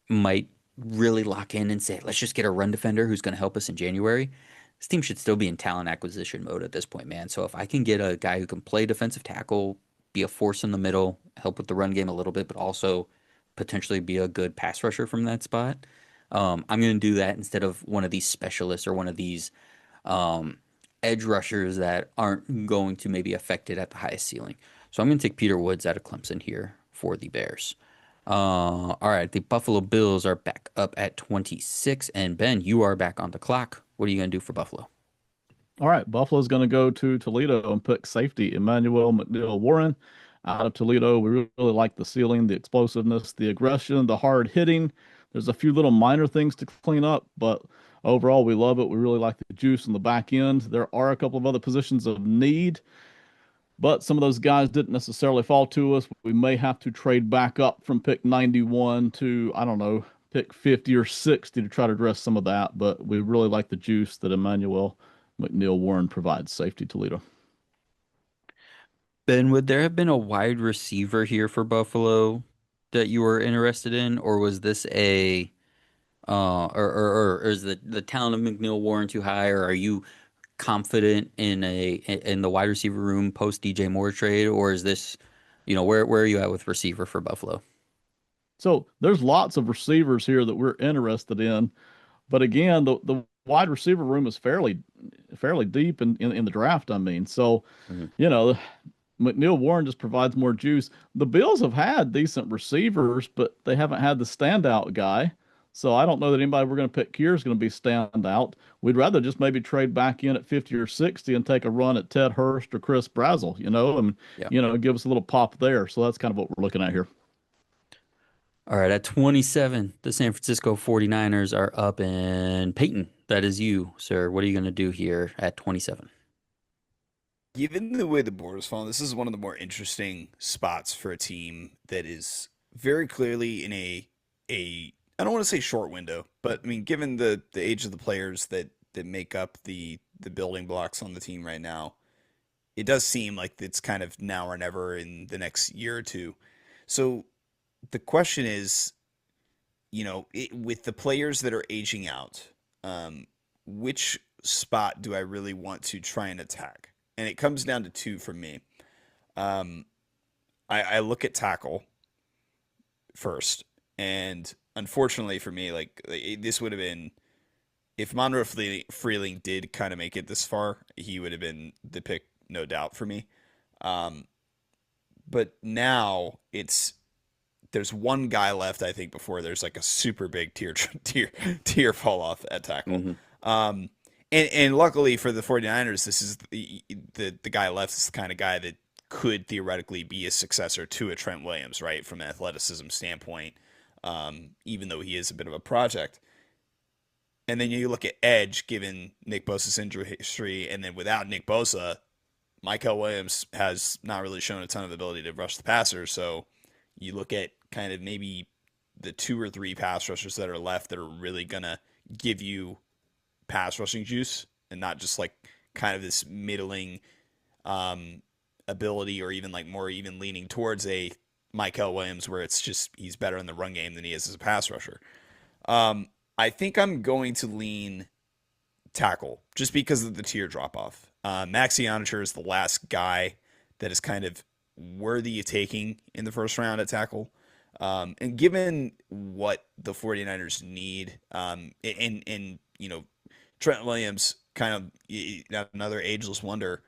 might really lock in and say, let's just get a run defender who's going to help us in January. This team should still be in talent acquisition mode at this point, man. So if I can get a guy who can play defensive tackle, be a force in the middle, help with the run game a little bit, but also potentially be a good pass rusher from that spot, I'm going to do that instead of one of these specialists or one of these um, edge rushers that aren't going to maybe affect it at the highest ceiling. So I'm going to take Peter Woods out of Clemson here for the Bears. All right, the Buffalo Bills are back up at 26, and Ben, you are back on the clock. What are you going to do for Buffalo? All right, Buffalo's going to go to Toledo and pick safety Emmanuel McNeil Warren. out of Toledo. We really like the ceiling, the explosiveness, the aggression, the hard hitting. There's a few little minor things to clean up, but overall, we love it. We really like the juice in the back end. There are a couple of other positions of need, but some of those guys didn't necessarily fall to us. We may have to trade back up from pick 91 to, I don't know, pick 50 or 60 to try to address some of that. But we really like the juice that Emmanuel McNeil Warren provides safety Toledo. Ben, would there have been a wide receiver here for Buffalo that you were interested in, or was this a or is the talent of McNeil Warren too high, or are you confident in the wide receiver room post DJ Moore trade, or is this, where are you at with receiver for Buffalo? So there's lots of receivers here that we're interested in. But again, the wide receiver room is fairly deep in the draft, I mean. So, Mhm. you know, McNeil Warren just provides more juice. The Bills have had decent receivers, but they haven't had the standout guy. So I don't know that anybody we're going to pick here is going to be standout. We'd rather just maybe trade back in at 50 or 60 and take a run at Ted Hurst or Chris Brazzell, and Yeah. give us a little pop there. So that's kind of what we're looking at here. All right, at 27, the San Francisco 49ers are up, and Peyton, that is you, sir. What are you going to do here at 27? Given the way the board is falling, this is one of the more interesting spots for a team that is very clearly in a I don't want to say short window, but I mean given the age of the players that make up the building blocks on the team right now, it does seem like it's kind of now or never in the next year or two. So the question is, with the players that are aging out, which spot do I really want to try and attack? And it comes down to two for me. Um, I look at tackle first, and unfortunately for me, this would have been if Monroe Freeling did kind of make it this far, he would have been the pick, no doubt for me. Um, but now there's one guy left, I think, before there's like a super big tier fall off at tackle. Hmm. Um, and luckily for the 49ers, this is the guy left is the kind of guy that could theoretically be a successor to a Trent Williams, right? From an athleticism standpoint, even though he is a bit of a project. And then you look at edge, given Nick Bosa's injury history, and then without Nick Bosa, Michael Williams has not really shown a ton of ability to rush the passer. So you look at kind of maybe the two or three pass rushers that are left that are really gonna give you pass rushing juice and not just like kind of this middling ability or even like more even leaning towards a Michael Williams where it's just he's better in the run game than he is as a pass rusher. I think I'm going to lean tackle just because of the tier drop off. Maxi Onacher is the last guy that is kind of worthy of taking in the first round at tackle. And given what the 49ers need, Trent Williams, kind of another ageless wonder.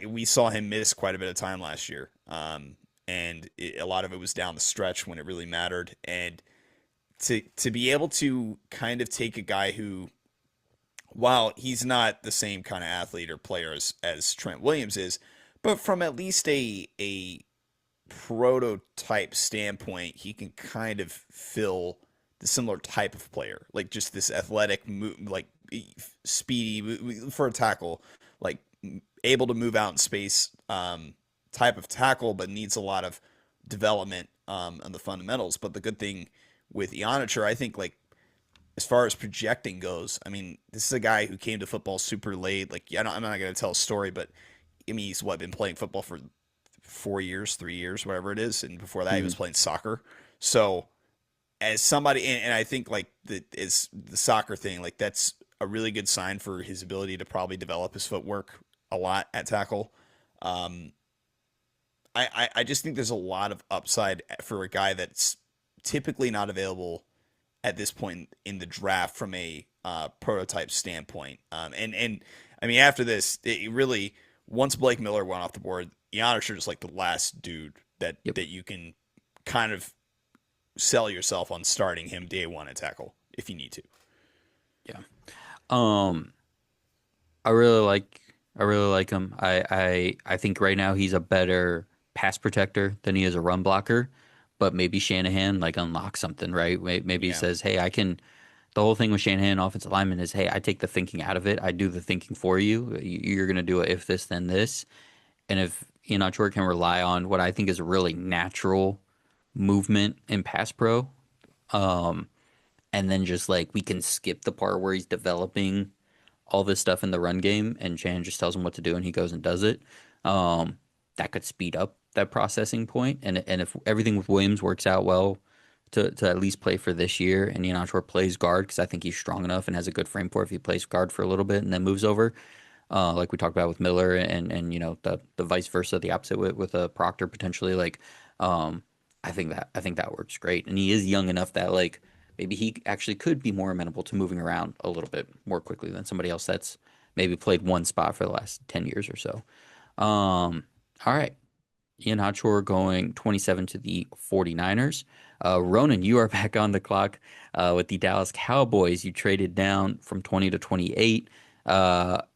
We saw him miss quite a bit of time last year, and a lot of it was down the stretch when it really mattered. And to be able to kind of take a guy who, while he's not the same kind of athlete or player as Trent Williams is, but from at least a prototype standpoint, he can kind of fill the similar type of player, like just this athletic, like speedy for a tackle, like able to move out in space, type of tackle, but needs a lot of development on the fundamentals. But the good thing with Ionicher, I think, like as far as projecting goes, I mean, this is a guy who came to football super late. Like, I'm not going to tell a story, but I mean, he's been playing football for 4 years, 3 years, whatever it is, and before that, he was playing soccer. So as somebody, and I think like is the soccer thing, like that's a really good sign for his ability to probably develop his footwork a lot at tackle. Um, I just think there's a lot of upside for a guy that's typically not available at this point in the draft from a prototype standpoint. And I mean, after this, it really once Blake Miller went off the board, Giannis is like the last dude Yep. that you can kind of sell yourself on starting him day one at tackle if you need to. Yeah. Um, I really like I really like him. I think right now he's a better pass protector than he is a run blocker. But maybe Shanahan like unlocks something, right? Maybe he Yeah. says, "Hey, I can." The whole thing with Shanahan offensive lineman is, "Hey, I take the thinking out of it. I do the thinking for you. You're gonna do it if this, then this." And if Ian Achor can rely on what I think is a really natural movement in pass pro, and then just like we can skip the part where he's developing all this stuff in the run game, and Chan just tells him what to do, and he goes and does it. That could speed up that processing point, and if everything with Williams works out well to at least play for this year, and Ian Achor plays guard because I think he's strong enough and has a good frame for it if he plays guard for a little bit and then moves over, like we talked about with Miller and the vice versa, the opposite with a Proctor potentially. Like, um, I think that works great, and he is young enough that like maybe he actually could be more amenable to moving around a little bit more quickly than somebody else that's maybe played one spot for the last 10 years or so. All right, Ian Hotshore going 27 to the 49ers. Ronan, you are back on the clock with the Dallas Cowboys. You traded down from 20 to 28.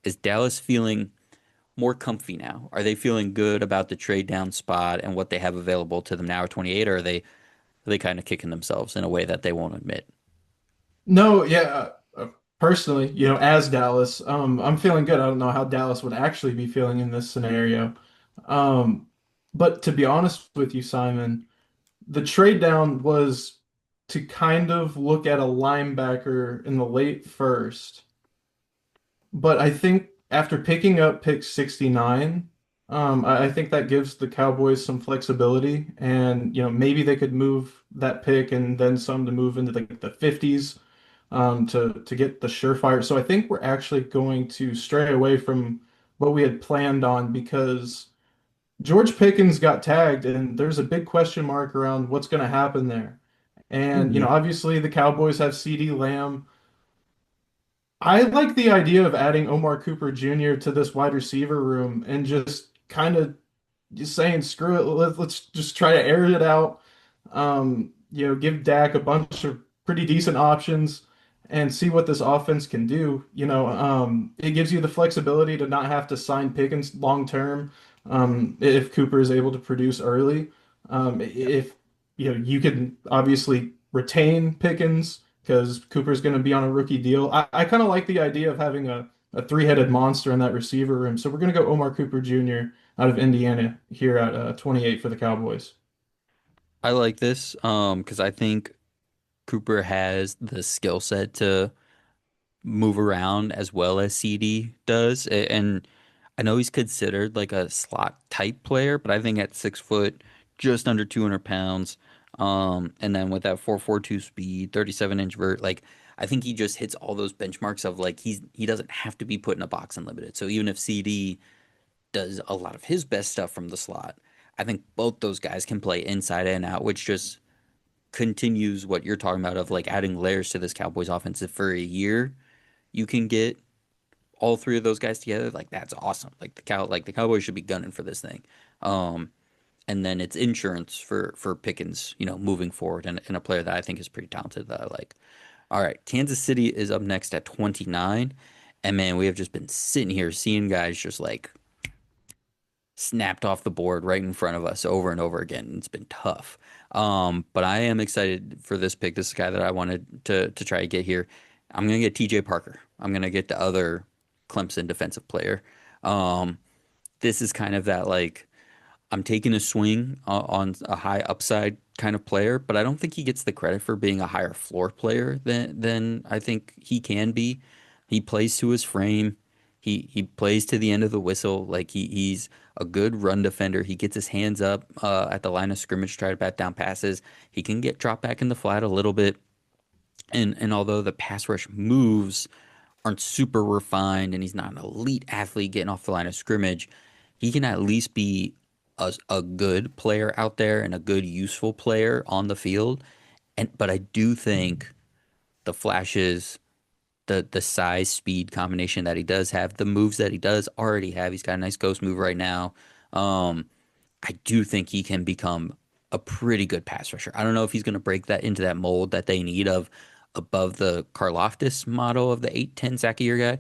Is Dallas feeling more comfy now? Are they feeling good about the trade down spot and what they have available to them now at 28, or are they kind of kicking themselves in a way that they won't admit? No, yeah, personally, as Dallas, I'm feeling good. I don't know how Dallas would actually be feeling in this scenario. Um, but to be honest with you, Simon, the trade down was to kind of look at a linebacker in the late first. But I think after picking up pick 69, I think that gives the Cowboys some flexibility, and maybe they could move that pick and then some to move into the 50s, to get the surefire. So I think we're actually going to stray away from what we had planned on because George Pickens got tagged, and there's a big question mark around what's going to happen there. And Hmm. obviously the Cowboys have CD Lamb. I like the idea of adding Omar Cooper Jr. to this wide receiver room and just kind of just saying, screw it, let's just try to air it out. Give Dak a bunch of pretty decent options and see what this offense can do. It gives you the flexibility to not have to sign Pickens long term, if Cooper is able to produce early. If you can obviously retain Pickens because Cooper's going to be on a rookie deal. I kind of like the idea of having a three-headed monster in that receiver room. So we're going to go Omar Cooper Jr. out of Indiana here at 28 for the Cowboys. I like this because I think Cooper has the skill set to move around as well as CD does. And I know he's considered like a slot type player, but I think at 6 foot, just under 200 pounds, and then with that 4.42 speed, 37-inch vert, like I think he just hits all those benchmarks of like he doesn't have to be put in a box and limited. So even if CD does a lot of his best stuff from the slot, I think both those guys can play inside and out, which just continues what you're talking about of like adding layers to this Cowboys offense. If for a year you can get all three of those guys together, like that's awesome. Like the Cowboys should be gunning for this thing. Um, and then it's insurance for Pickens, moving forward, and a player that I think is pretty talented that I like. All right, Kansas City is up next at 29, and man, we have just been sitting here seeing guys just like snapped off the board right in front of us over and over again. It's been tough. But I am excited for this pick. This is a guy that I wanted to try to get here. I'm gonna get TJ Parker. I'm gonna get the other Clemson defensive player. Um, this is kind of that like I'm taking a swing on a high upside kind of player, but I don't think he gets the credit for being a higher floor player than I think he can be. He plays to his frame. He plays to the end of the whistle. Like he's a good run defender. He gets his hands up at the line of scrimmage, to try to bat down passes. He can get dropped back in the flat a little bit. And although the pass rush moves aren't super refined and he's not an elite athlete getting off the line of scrimmage, he can at least be a good player out there and a good useful player on the field. But I do think the flashes, the size speed combination that he does have, the moves that he does already have, he's got a nice ghost move right now. Um, I do think he can become a pretty good pass rusher. I don't know if he's going to break that into that mold that they need of above the Karlaftis model of the 8-10 sack a year guy,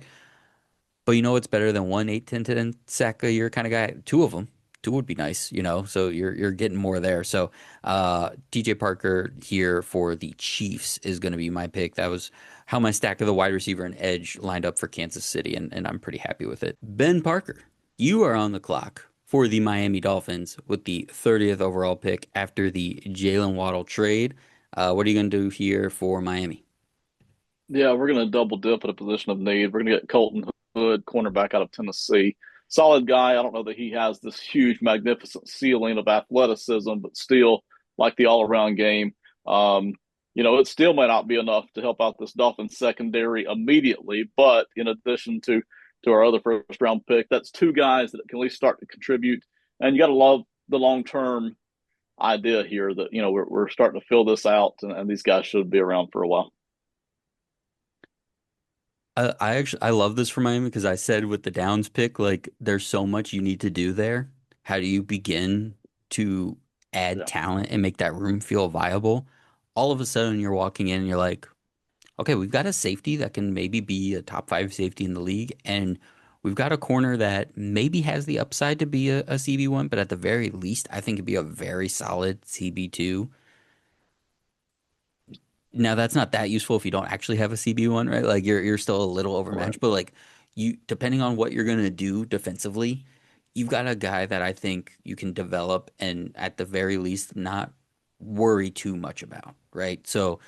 But you know what's better than one 8, 10 sack a year kind of guy? Two of them. Two would be nice, you know. So you're getting more there. So DJ Parker here for the Chiefs is going to be my pick. That was how my stack of the wide receiver and edge lined up for Kansas City, and I'm pretty happy with it. Ben Parker, you are on the clock for the Miami Dolphins with the 30th overall pick after the Jalen Waddle trade. What are you going to do here for Miami? Yeah, we're going to double dip at a position of need. We're going to get Colton Hood, cornerback out of Tennessee. Solid guy. I don't know that he has this huge, magnificent ceiling of athleticism, but still like the all around game. Um, it still may not be enough to help out this Dolphins secondary immediately, but in addition to our other first round pick, that's two guys that can at least start to contribute. And you got to love the long term idea here that we're starting to fill this out, and these guys should be around for a while. I love this for Miami because I said with the Downs pick, like there's so much you need to do there. How do you begin to add Yeah. talent and make that room feel viable? All of a sudden you're walking in and you're like, okay, we've got a safety that can maybe be a top five safety in the league, and we've got a corner that maybe has the upside to be a CB1, but at the very least, I think it'd be a very solid CB2. Now that's not that useful if you don't actually have a CB1, right? Like you're still a little Right. overmatched, but like you depending on what you're gonna do defensively, you've got a guy that I think you can develop and at the very least not worry too much about, right? So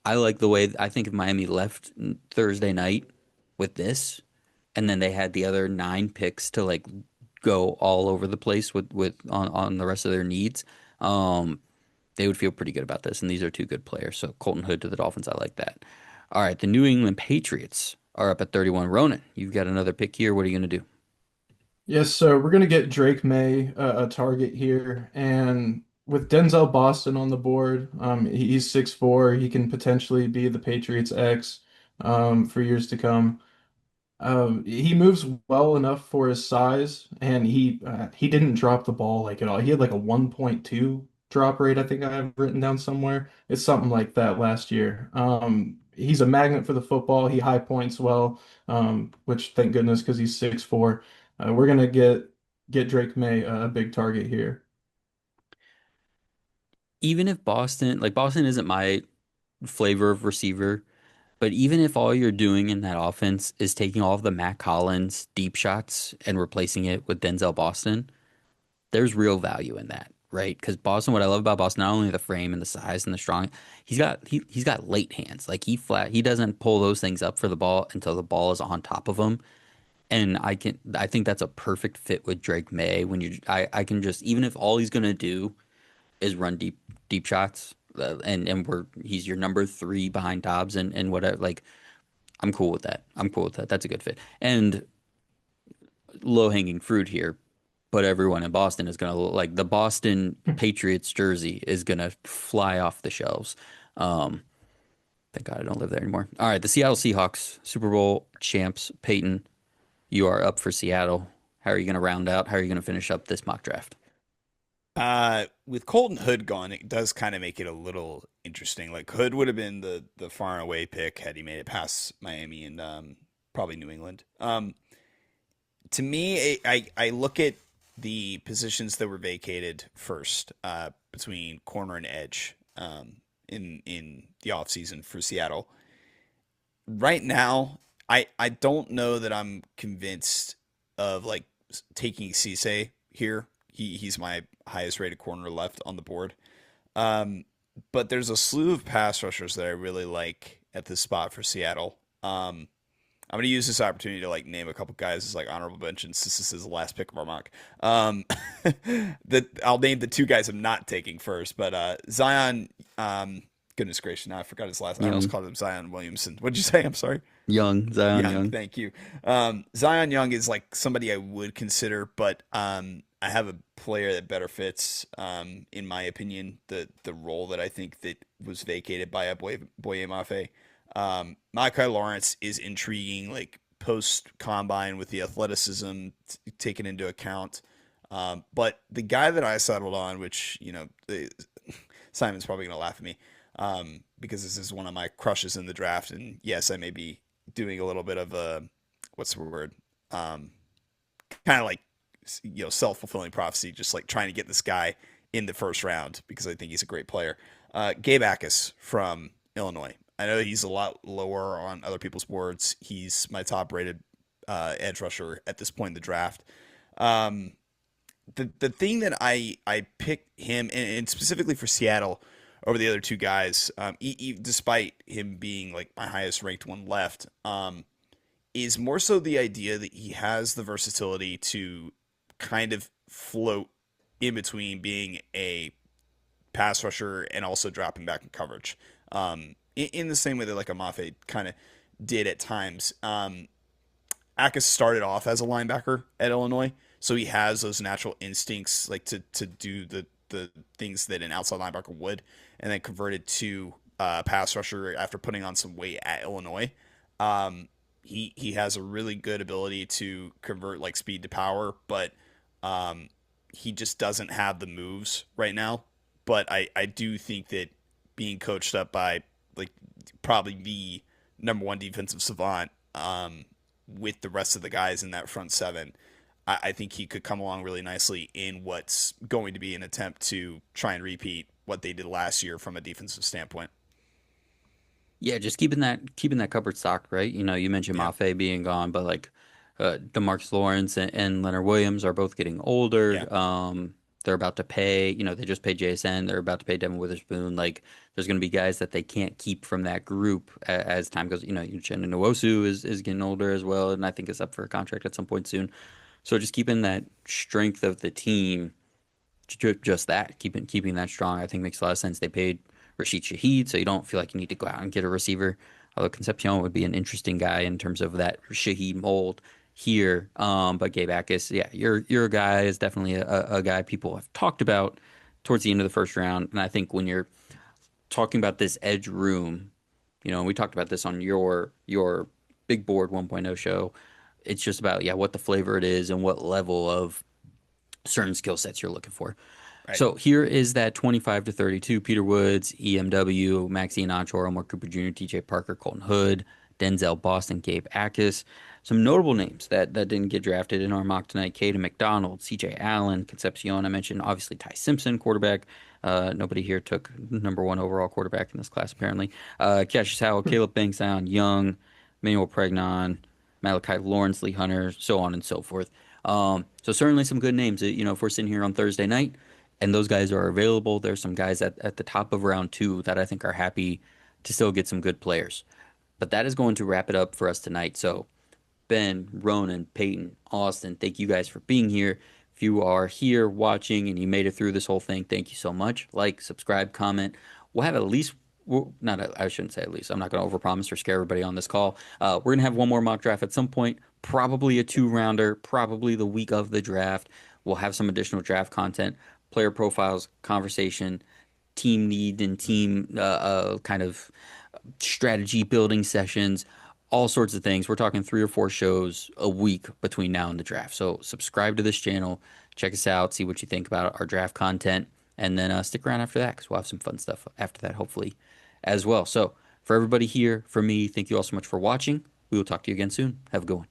I like the way I think if Miami left Thursday night with this, and then they had the other nine picks to like go all over the place with on the rest of their needs. Um, they would feel pretty good about this. And these are two good players. So Colton Hood to the Dolphins, I like that. All right, the New England Patriots are up at 31. Ronan, you've got another pick here. What are you going to do? Yes, so we're gonna get Drake May a target here, and with Denzel Boston on the board, he's 6'4". He can potentially be the Patriots X for years to come. He moves well enough for his size, and he didn't drop the ball like at all. He had like a 1.2 drop rate, I think I have written down somewhere. It's something like that last year. He's a magnet for the football. He high points well, which thank goodness because he's 6'4". We're gonna get Drake May a big target here. Even if Boston, like Boston isn't my flavor of receiver, but even if all you're doing in that offense is taking all of the Matt Collins deep shots and replacing it with Denzel Boston, there's real value in that, right? Because Boston, what I love about Boston, not only the frame and the size and the strong, he's got late hands. Like he doesn't pull those things up for the ball until the ball is on top of him. And I think that's a perfect fit with Drake May when I can just even if all he's gonna do is run deep shots, and he's your number three behind Dobbs and whatever. Like I'm cool with that. I'm cool with that. That's a good fit. And low hanging fruit here, but everyone in Boston is gonna like the Boston Patriots jersey is gonna fly off the shelves. Um, thank God I don't live there anymore. All right, the Seattle Seahawks, Super Bowl champs, Peyton. You are up for Seattle. How are you going to round out? How are you going to finish up this mock draft? With Colton Hood gone, it does kind of make it a little interesting. Like Hood would have been the far and away pick had he made it past Miami and probably New England. To me, I look at the positions that were vacated first between corner and edge in the offseason for Seattle. Right now, I don't know that I'm convinced of like taking Cisse here. He's my highest rated corner left on the board. Um, but there's a slew of pass rushers that I really like at this spot for Seattle. I'm gonna use this opportunity to like name a couple guys as like honorable mentions. This is the last pick of our mock. That I'll name the two guys I'm not taking first, but Zion. Goodness gracious, now I forgot his last name. I almost Young, called him Zion Williamson. What'd you say? I'm sorry. Zion Young, Young. thank you. Zion Young is like somebody I would consider, but I have a player that better fits, in my opinion, the role that I think that was vacated by a Boye Mafe. Malachi Lawrence is intriguing, like post combine with the athleticism taken into account. But the guy that I settled on, which Simon's probably gonna laugh at me, because this is one of my crushes in the draft, and yes, I may be doing a little bit of a what's the word? Um, Kind of like self-fulfilling prophecy, just like trying to get this guy in the first round because I think he's a great player. Gabe Akis from Illinois. I know he's a lot lower on other people's boards. He's my top-rated edge rusher at this point in the draft. Um, the thing that I picked him and specifically for Seattle over the other two guys, despite him being like my highest ranked one left, is more so the idea that he has the versatility to kind of float in between being a pass rusher and also dropping back in coverage. In the same way that like a Mafe kind of did at times. Akis started off as a linebacker at Illinois, so he has those natural instincts like to do the things that an outside linebacker would, and then converted to pass rusher after putting on some weight at Illinois. He has a really good ability to convert like speed to power, but he just doesn't have the moves right now. But I do think that being coached up by like probably the number one defensive savant with the rest of the guys in that front seven, I think he could come along really nicely in what's going to be an attempt to try and repeat what they did last year from a defensive standpoint. Yeah, just keeping that cupboard stocked, right? You mentioned Yeah, Mafe being gone, but like DeMarcus Lawrence and Leonard Williams are both getting older. yeah, They're about to pay, they just paid JSN. They're about to pay Devin Witherspoon. Like, there's going to be guys that they can't keep from that group as time goes. Uchenna Nwosu is getting older as well, and I think is up for a contract at some point soon. So just keeping that strength of the team, just that, keeping that strong, I think makes a lot of sense. They paid Rashid Shaheed, so you don't feel like you need to go out and get a receiver. Although Concepcion would be an interesting guy in terms of that Shaheed mold here. But Gabe Akis, yeah, you're a guy is definitely a guy people have talked about towards the end of the first round. And I think when you're talking about this edge room, we talked about this on your Big Board 1.0 show. It's just about what the flavor it is and what level of certain skill sets you're looking for. right. So here is that 25 to 32: Peter Woods, EMW, Maxine Onchor, Omar Cooper Jr., TJ Parker, Colton Hood, Denzel Boston, Gabe Akis. Some notable names that didn't get drafted in our mock tonight: Caden McDonald, CJ Allen, Concepcion. I mentioned obviously Ty Simpson, quarterback. Nobody here took number one overall quarterback in this class, apparently. Cassius Howell, Caleb Bankstown, Young, Manuel Pregnon, Malachi Lawrence, Lee Hunter, so on and so forth. So certainly some good names. If we're sitting here on Thursday night and those guys are available, there's some guys at the top of round two that I think are happy to still get some good players. But that is going to wrap it up for us tonight. So Ben, Ronan, Peyton, Austin, thank you guys for being here. If you are here watching and you made it through this whole thing, thank you so much. Like, subscribe, comment. We'll have at least, well, not, I shouldn't say at least. I'm not going to overpromise or scare everybody on this call. We're going to have one more mock draft at some point, probably a two-rounder, probably the week of the draft. We'll have some additional draft content, player profiles, conversation, team need and team kind of strategy building sessions, all sorts of things. We're talking 3 or 4 shows a week between now and the draft. So subscribe to this channel, check us out, see what you think about our draft content, and then stick around after that because we'll have some fun stuff after that, hopefully, as well. So for everybody here, for me, thank you all so much for watching. We will talk to you again soon. Have a good one.